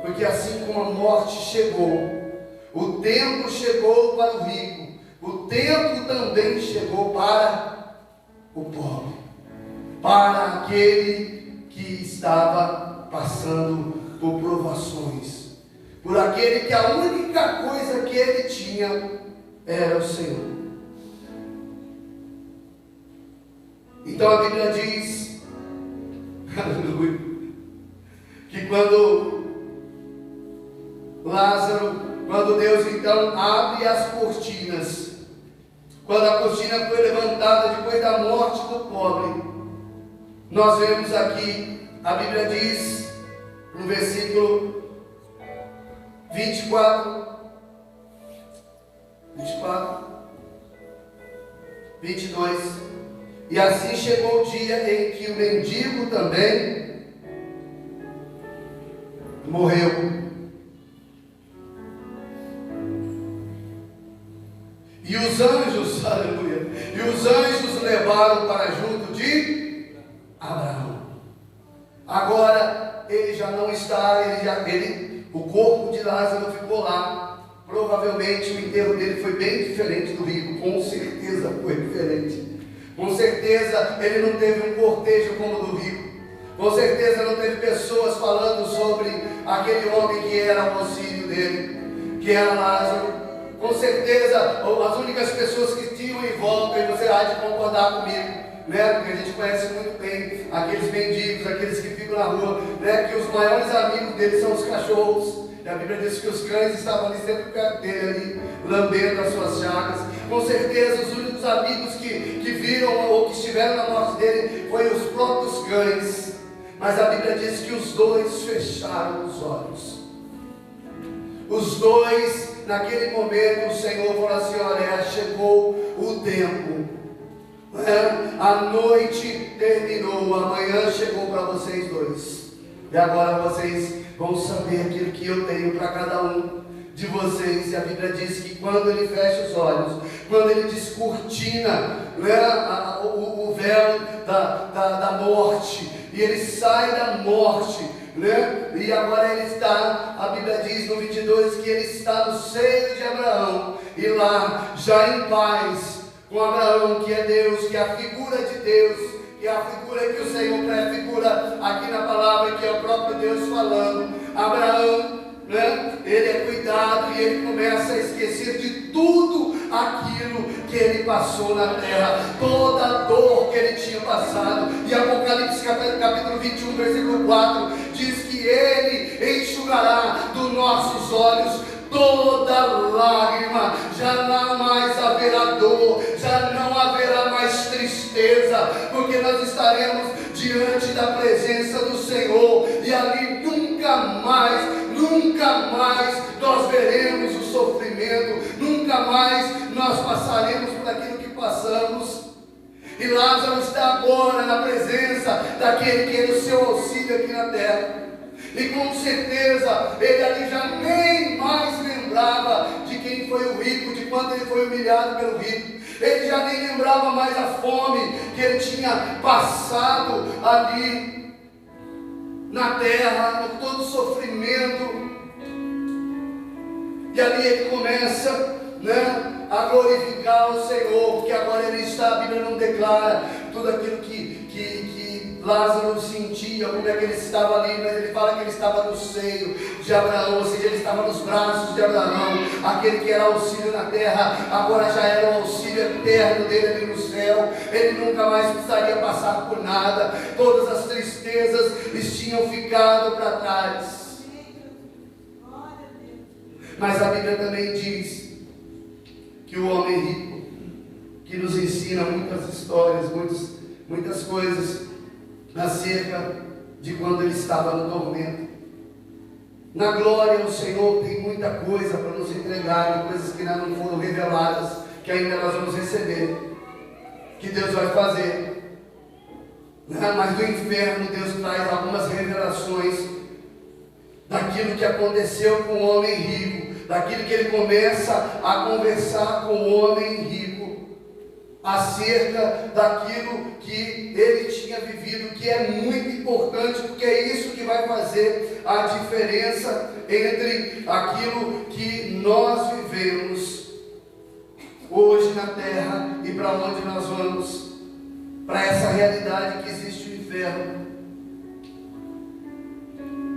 Porque assim como a morte chegou, o tempo chegou para o rico, o tempo também chegou para o pobre, para aquele que estava passando por provações, por aquele que a única coisa que ele tinha era o Senhor. Então a Bíblia diz, aleluia, que quando Deus então abre as cortinas, quando a cortina foi levantada depois da morte do pobre, nós vemos aqui, a Bíblia diz, no versículo 24, 22, e assim chegou o dia em que o mendigo também morreu. E os anjos, aleluia, e os anjos levaram para junto de Abraão. Agora ele já não está, o corpo de Lázaro ficou lá. Provavelmente o enterro dele foi bem diferente do rico, com certeza foi diferente. Com certeza ele não teve um cortejo como o do rico. Com certeza não teve pessoas falando sobre aquele homem que era o auxílio dele, que era Lázaro. Com certeza as únicas pessoas que tinham em volta, e você há de concordar comigo, né? Porque a gente conhece muito bem aqueles mendigos, aqueles que ficam na rua, né? Que os maiores amigos deles são os cachorros. E a Bíblia diz que os cães estavam ali sempre perto dele, ali, lambendo as suas chagas. Com certeza os únicos amigos que viram ou que estiveram na morte dele foram os próprios cães. Mas a Bíblia diz que os dois fecharam os olhos. Os dois, naquele momento, o Senhor falou assim: olha, chegou o tempo. A noite terminou, amanhã chegou para vocês dois. E agora vocês vão saber aquilo que eu tenho para cada um de vocês. E a Bíblia diz que quando ele fecha os olhos, quando ele descortina o véu da morte, e ele sai da morte, né? E agora ele está, a Bíblia diz no 22 que ele está no seio de Abraão, e lá já em paz com Abraão, que é Deus, que é a figura de Deus, que é a figura que o Senhor prefigura aqui na palavra, que é o próprio Deus falando. Abraão, né? Ele é cuidado e ele começa a esquecer de tudo aquilo que ele passou na terra, toda a dor que ele tinha passado. E Apocalipse capítulo 21, versículo 4 diz que ele enxugará dos nossos olhos toda lágrima. Já não mais haverá dor, já não haverá mais tristeza, porque nós estaremos diante da presença do Senhor, e ali nunca mais nós veremos o sofrimento, nunca mais nós passaremos por aquilo que passamos. E Lázaro está agora na presença daquele que é o seu auxílio aqui na terra. E com certeza ele ali já nem mais lembrava de quem foi o rico, de quanto ele foi humilhado pelo rico. Ele já nem lembrava mais a fome que ele tinha passado ali na terra, todo o sofrimento. E ali ele começa, né, a glorificar o Senhor, porque agora ele está, a Bíblia não declara tudo aquilo que Lázaro sentia, como é que ele estava ali, mas ele fala que ele estava no seio de Abraão, ou seja, ele estava nos braços de Abraão, aquele que era auxílio na terra, agora já era o auxílio eterno dele ali no céu. Ele nunca mais precisaria passar por nada, todas as tristezas tinham ficado para trás. Mas a Bíblia também diz que o homem rico, que nos ensina muitas histórias, muitas coisas acerca de quando ele estava no tormento. Na glória o Senhor tem muita coisa para nos entregar, coisas que ainda não foram reveladas, que ainda nós vamos receber, que Deus vai fazer. Mas do inferno Deus traz algumas revelações daquilo que aconteceu com o homem rico, daquilo que ele começa a conversar com o homem rico, acerca daquilo que ele tinha vivido, que é muito importante, porque é isso que vai fazer a diferença entre aquilo que nós vivemos hoje na terra e para onde nós vamos, para essa realidade que existe o inferno.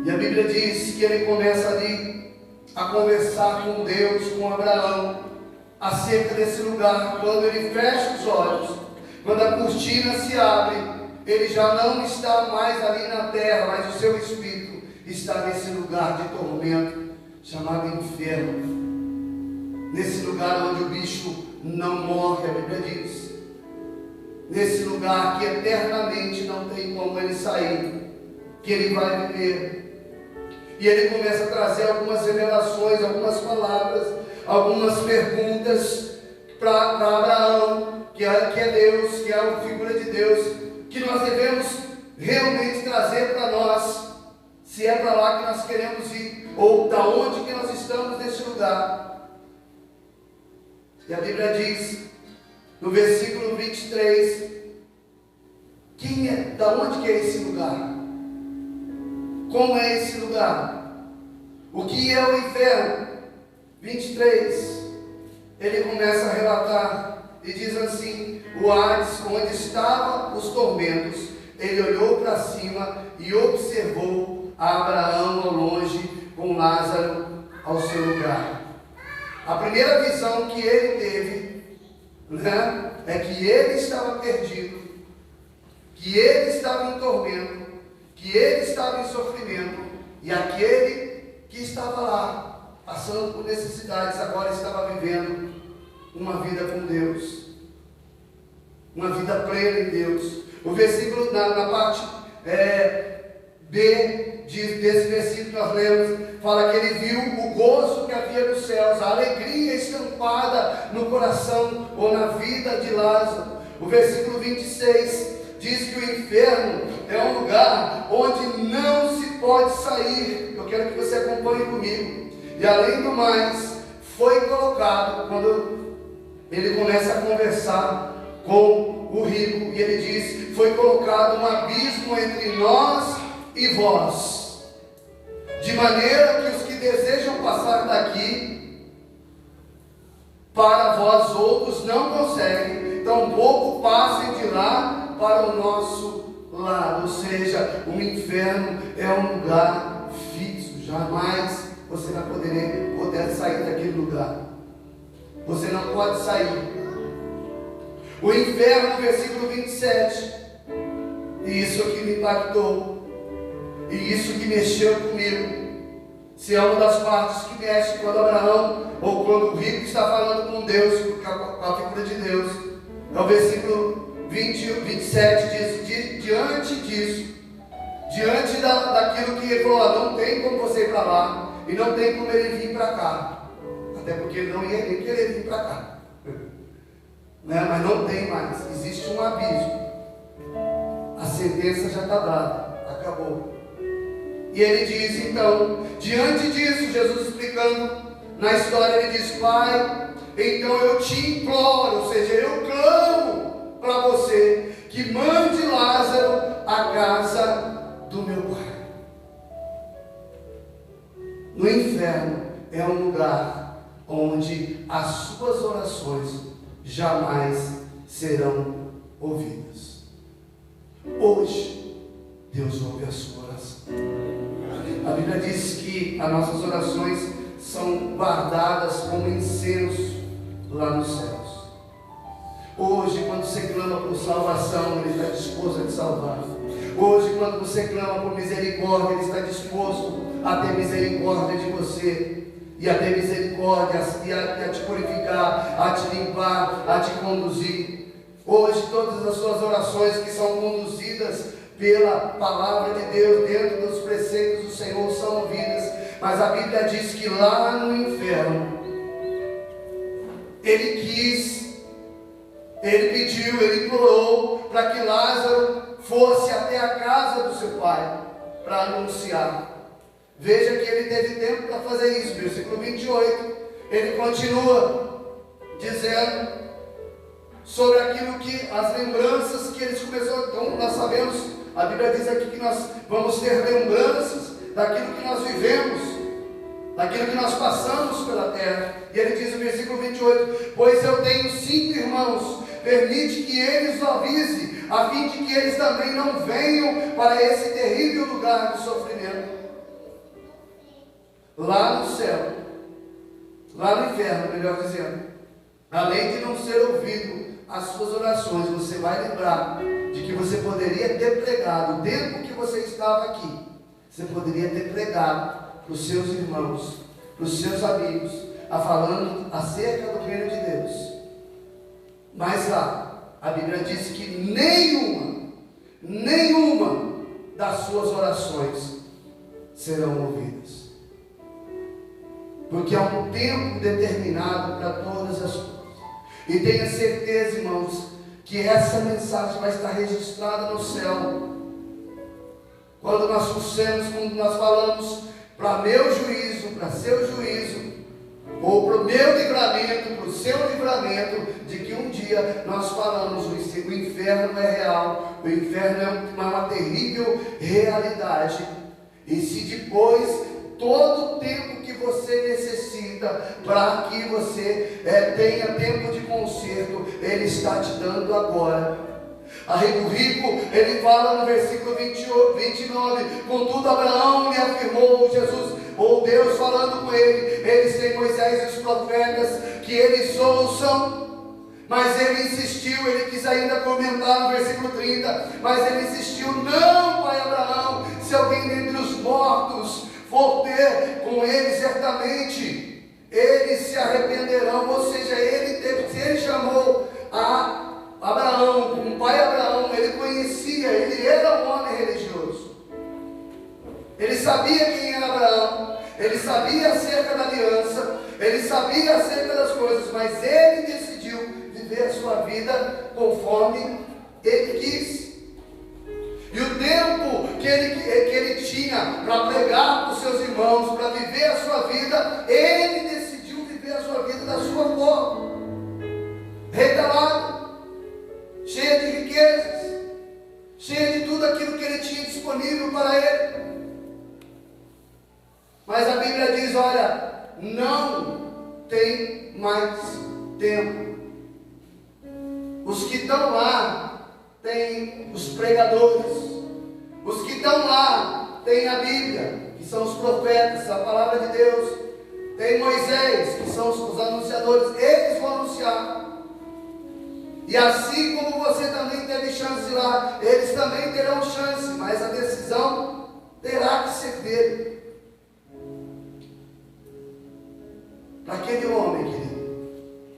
E a Bíblia diz que ele começa ali a conversar com Deus, com Abraão, acerca desse lugar. Quando ele fecha os olhos, quando a cortina se abre, ele já não está mais ali na terra, mas o seu espírito está nesse lugar de tormento, chamado inferno. Nesse lugar onde o bicho não morre, a Bíblia diz. Nesse lugar que eternamente não tem como ele sair, que ele vai viver. E ele começa a trazer algumas revelações, algumas palavras, algumas perguntas para Abraão, que é Deus, que é a figura de Deus, que nós devemos realmente trazer para nós. se é para lá que nós queremos ir, ou da onde que nós estamos nesse lugar. E a Bíblia diz, no versículo 23, da onde que é esse lugar? Como é esse lugar? O que é o inferno? 23, ele começa a relatar e diz assim: o Hades, onde estavam os tormentos, ele olhou para cima e observou a Abraão ao longe, com Lázaro ao seu lugar. A primeira visão que ele teve, né, é que ele estava perdido, que ele estava em tormento, que ele estava em sofrimento, e aquele que estava lá, passando por necessidades, agora estava vivendo uma vida com Deus, uma vida plena em Deus. O versículo, na parte B desse versículo que nós lemos, fala que ele viu o gozo que havia nos céus, a alegria estampada no coração ou na vida de Lázaro. O versículo 26 diz que o inferno é um lugar onde não se pode sair. Eu quero que você acompanhe comigo. E além do mais, foi colocado, quando ele começa a conversar com o rico, e ele diz: foi colocado um abismo entre nós e vós, de maneira que os que desejam passar daqui para vós outros não conseguem, tampouco passem de lá para o nosso lado. Ou seja, o inferno é um lugar fixo, jamais você vai poder sair daquele lugar. Você não pode sair. O inferno, no versículo 27, e isso que me impactou, e isso que mexeu comigo, se é uma das partes que mexe quando Abraão, ou quando o rico está falando com Deus, com a figura de Deus, é o versículo 27, diz: diante disso, diante daquilo que ele falou, não tem como você ir para lá, e não tem como ele vir para cá, até porque ele não ia nem querer vir para cá, né? Mas não tem mais, existe um abismo, a sentença já está dada, acabou. E ele diz então, diante disso, Jesus explicando na história, ele diz: Pai, então eu te imploro, ou seja, eu clamo para você, que mande Lázaro à casa do meu pai. No inferno é um lugar onde as suas orações jamais serão ouvidas. Hoje, Deus ouve a sua oração. A Bíblia diz que as nossas orações são guardadas como incenso lá nos céus. Hoje, quando você clama por salvação, Ele está disposto a te salvar. Hoje, quando você clama por misericórdia, Ele está disposto a ter misericórdia de você, e a ter misericórdia, e a te purificar, a te limpar, a te conduzir. Hoje, todas as suas orações que são conduzidas pela palavra de Deus, dentro dos preceitos do Senhor, são ouvidas. Mas a Bíblia diz que lá no inferno, ele quis, ele pediu, ele implorou para que Lázaro fosse até a casa do seu pai para anunciar. Veja que ele teve tempo para fazer isso. Versículo 28, ele continua dizendo sobre aquilo que, as lembranças que eles começaram. Então nós sabemos, a Bíblia diz aqui que nós vamos ter lembranças daquilo que nós vivemos, daquilo que nós passamos pela terra. E ele diz no versículo 28, pois eu tenho 5 irmãos, permite que eles o avise, a fim de que eles também não venham para esse terrível lugar de sofrimento. Lá no céu, lá no inferno, melhor dizendo, além de não ser ouvido as suas orações, você vai lembrar de que você poderia ter pregado, o tempo que você estava aqui, você poderia ter pregado para os seus irmãos, para os seus amigos, falando acerca do reino de Deus. Mas lá, a Bíblia diz que nenhuma das suas orações serão ouvidas. Porque há um tempo determinado para todas as coisas. E tenha certeza, irmãos, que essa mensagem vai estar registrada no céu. quando nós trouxemos, quando nós falamos para meu juízo, para seu juízo, ou para o meu livramento, para o seu livramento, de que um dia nós falamos, o inferno é real, o inferno é uma terrível realidade, e se depois, todo o tempo que você necessita, para que você tenha tempo de conserto, Ele está te dando agora. Aí o rico, ele fala no versículo 29, contudo Abraão lhe afirmou, Jesus, ou Deus falando com ele, eles têm Moisés e os profetas, que eles ouçam, mas ele insistiu, ele quis ainda comentar no versículo 30, mas ele insistiu, não, pai Abraão, se alguém dentre os mortos for ter com ele, certamente eles se arrependerão, ou seja, se ele chamou a Abraão, como pai Abraão, ele conhecia, ele era um homem religioso, ele sabia quem era Abraão, ele sabia acerca da aliança, ele sabia acerca das coisas, mas ele decidiu viver a sua vida conforme ele quis. E o tempo que ele tinha para pregar para os seus irmãos, para viver a sua vida, ele decidiu viver a sua vida da sua forma, retalado, cheia de riquezas, cheia de tudo aquilo que ele tinha disponível para ele. Mas a Bíblia diz, olha, não tem mais tempo. Os que estão lá têm os pregadores, os que estão lá têm a Bíblia, que são os profetas, a palavra de Deus, tem Moisés, que são os anunciadores, eles vão anunciar. E assim como você também teve chance lá, eles também terão chance, mas a decisão terá que ser dele. Para aquele homem, querido,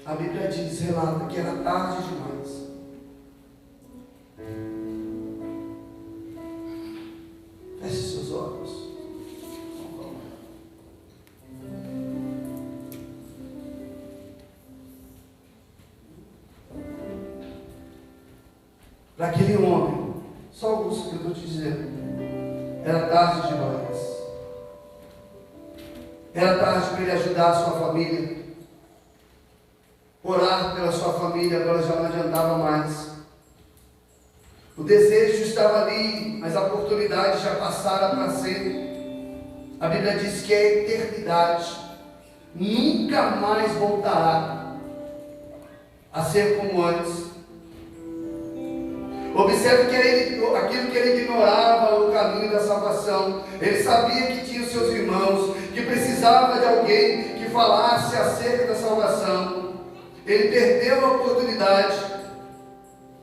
a Bíblia diz, relata que era tarde demais. Feche seus olhos. Para aquele homem, só alguns que eu estou te dizendo, era tarde demais. Era tarde para ele ajudar a sua família, orar pela sua família, agora já não adiantava mais. O desejo estava ali, mas a oportunidade já passara para sempre. A Bíblia diz que a eternidade nunca mais voltará a ser como antes. Observe que aquilo que ele ignorava, o caminho da salvação, ele sabia que tinha os seus irmãos, que precisava de alguém que falasse acerca da salvação. Ele perdeu a oportunidade,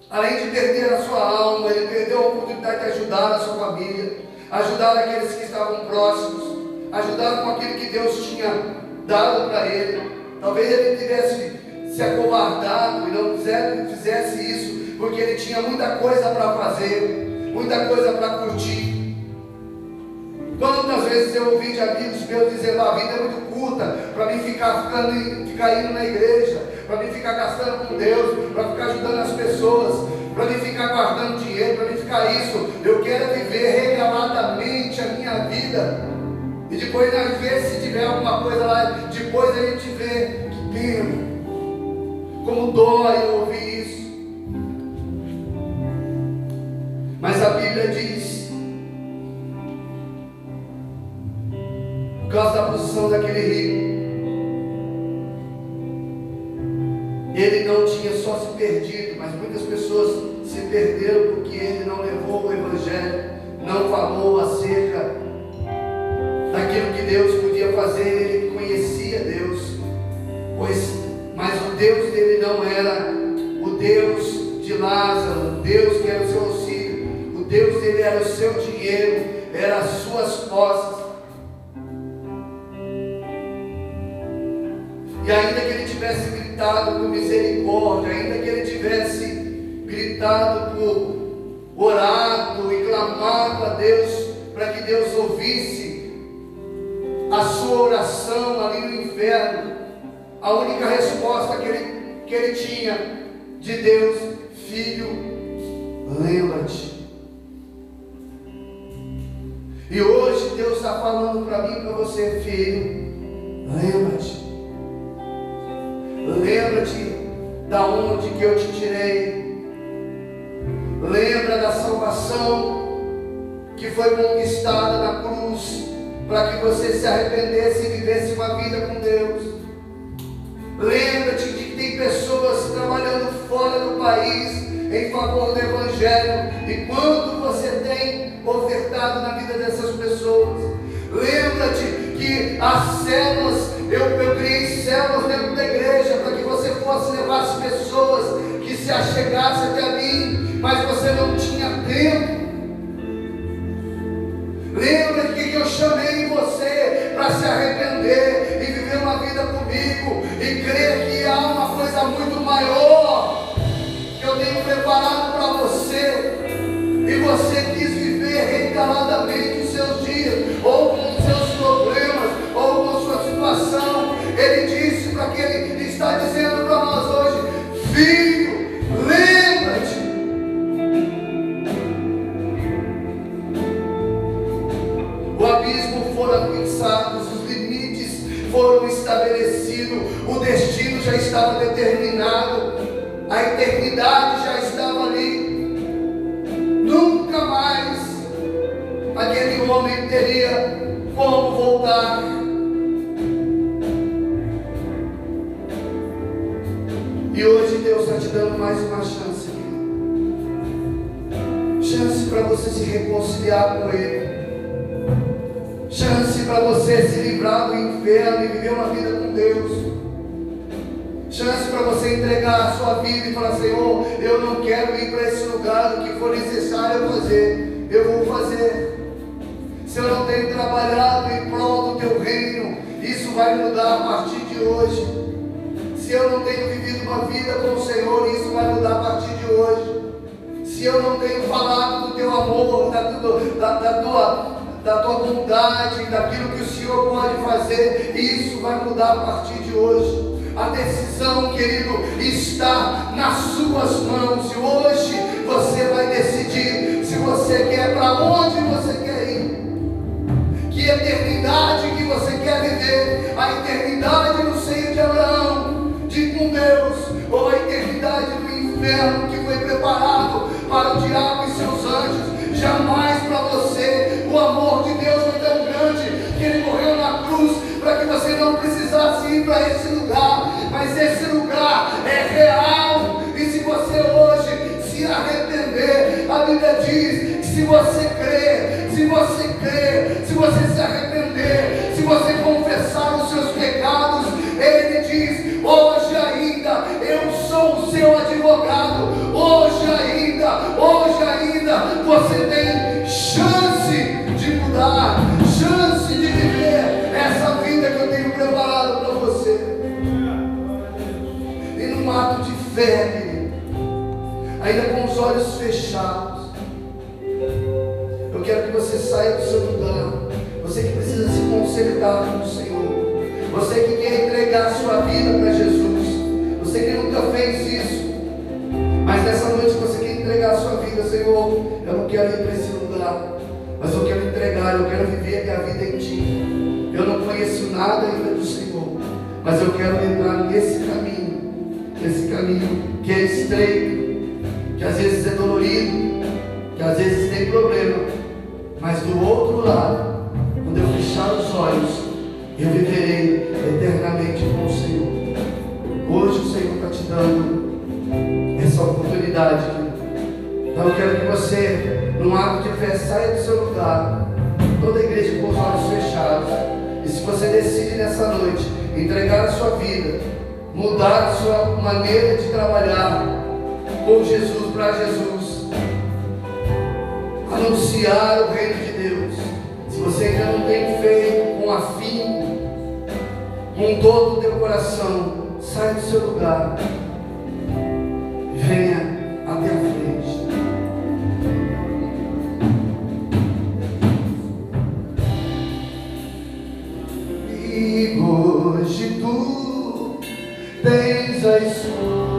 além de perder a sua alma, ele perdeu a oportunidade de ajudar a sua família, ajudar aqueles que estavam próximos, ajudar com aquilo que Deus tinha dado para ele. Talvez ele tivesse se acovardado e não fizesse isso, porque ele tinha muita coisa para fazer, muita coisa para curtir. Quantas vezes eu ouvi de amigos meus dizendo, a vida é muito curta para mim ficar indo na igreja, para mim ficar gastando com Deus, para ficar ajudando as pessoas, para mim ficar guardando dinheiro, para mim ficar isso. Eu quero viver regaladamente a minha vida, e depois nós vê se tiver alguma coisa lá, depois a gente vê que pena, como dói ouvir isso. Mas a Bíblia diz, por causa da posição daquele rico, ele não tinha só se perdido, mas muitas pessoas se perderam porque ele não levou o Evangelho, não falou acerca daquilo que Deus podia fazer. Ele conhecia Deus, mas o Deus dele não era o Deus de Lázaro, o Deus que era o seu auxílio. O Deus dele era o seu dinheiro, era as suas posses. E ainda que ele tivesse gritado por misericórdia, ainda que ele tivesse gritado por orado e clamado a Deus, para que Deus ouvisse a sua oração ali no inferno, a única resposta que ele tinha de Deus: filho, lembra-te. E hoje Deus está falando para mim e para você, filho, lembra-te da onde que eu te tirei, lembra da salvação que foi conquistada na cruz, para que você se arrependesse e vivesse uma vida com Deus. Lembra-te de que tem pessoas trabalhando fora do país em favor do Evangelho, e quanto você tem ofertado na vida dessas pessoas. Lembra-te que as células, eu criei células dentro da igreja para que você fosse levar as pessoas que se achegassem até a mim, mas você não tinha tempo. Lembra que eu chamei você para se arrepender e viver uma vida comigo e crer que há uma coisa muito maior que eu tenho preparado para você, e você quis viver reiteradamente os seus dias, ou com os seus problemas, ou com a sua situação. Ele disse para que ele está dizendo para nós hoje: filho, lembra-te. O abismo foram fixados, os limites foram estabelecidos, o destino já estava determinado, a eternidade já estava ali. Nunca mais aquele homem teria como voltar. E hoje Deus está te dando mais uma chance, chance para você se reconciliar com Ele, chance para você se livrar do inferno e viver uma vida com Deus, chance para você entregar a sua vida e falar: Senhor, eu não quero ir para esse lugar, o que for necessário fazer, eu vou fazer. Se eu não tenho trabalhado em prol do teu reino, isso vai mudar a partir de hoje. Se eu não tenho vivido uma vida com o Senhor, isso vai mudar a partir de hoje. Se eu não tenho falado do teu amor, da tua bondade, daquilo que o Senhor pode fazer, isso vai mudar a partir de hoje. A decisão, querido, está nas suas mãos, e hoje você vai decidir se você quer, para onde você quer ir, que eternidade que você quer viver, a eternidade no seio de Abraão, com Deus, ou a eternidade do inferno que foi preparado para o diabo e seus anjos. Jamais para você. O amor de Deus foi tão grande que Ele morreu na cruz para que você não precisasse ir para esse lugar, mas esse lugar é real. E se você hoje se arrepender, a Bíblia diz que se você crer, se você se arrepender, se você confessar os seus pecados, Ele diz: hoje ainda eu sou o seu advogado. Hoje ainda você tem chance de mudar, chance de viver essa vida que eu tenho preparado para você. E num ato de fé, ainda com os olhos fechados, eu quero que você saia do seu lugar. Você que precisa se consertar com o Senhor, você que quer entregar a sua vida para Jesus, você que nunca fez isso, mas nessa noite você quer entregar a sua vida. Senhor, eu não quero ir para esse lugar, mas eu quero entregar, eu quero viver a minha vida em Ti. Eu não conheço nada ainda do Senhor, mas eu quero entrar nesse caminho que é estreito, que às vezes é dolorido, que às vezes tem problema, mas do outro lado, quando eu fechar os olhos, eu viverei eternamente com o Senhor. Hoje o Senhor está te dando essa oportunidade. Então eu quero que você, num ato de fé, saia do seu lugar, toda a igreja com os olhos fechados. E se você decide nessa noite entregar a sua vida, mudar a sua maneira de trabalhar com Jesus, para Jesus, anunciar o reino de Deus, se você ainda não tem feito com afinco, com todo o teu coração, sai do seu lugar, venha até a frente. E hoje tu tens a escolha.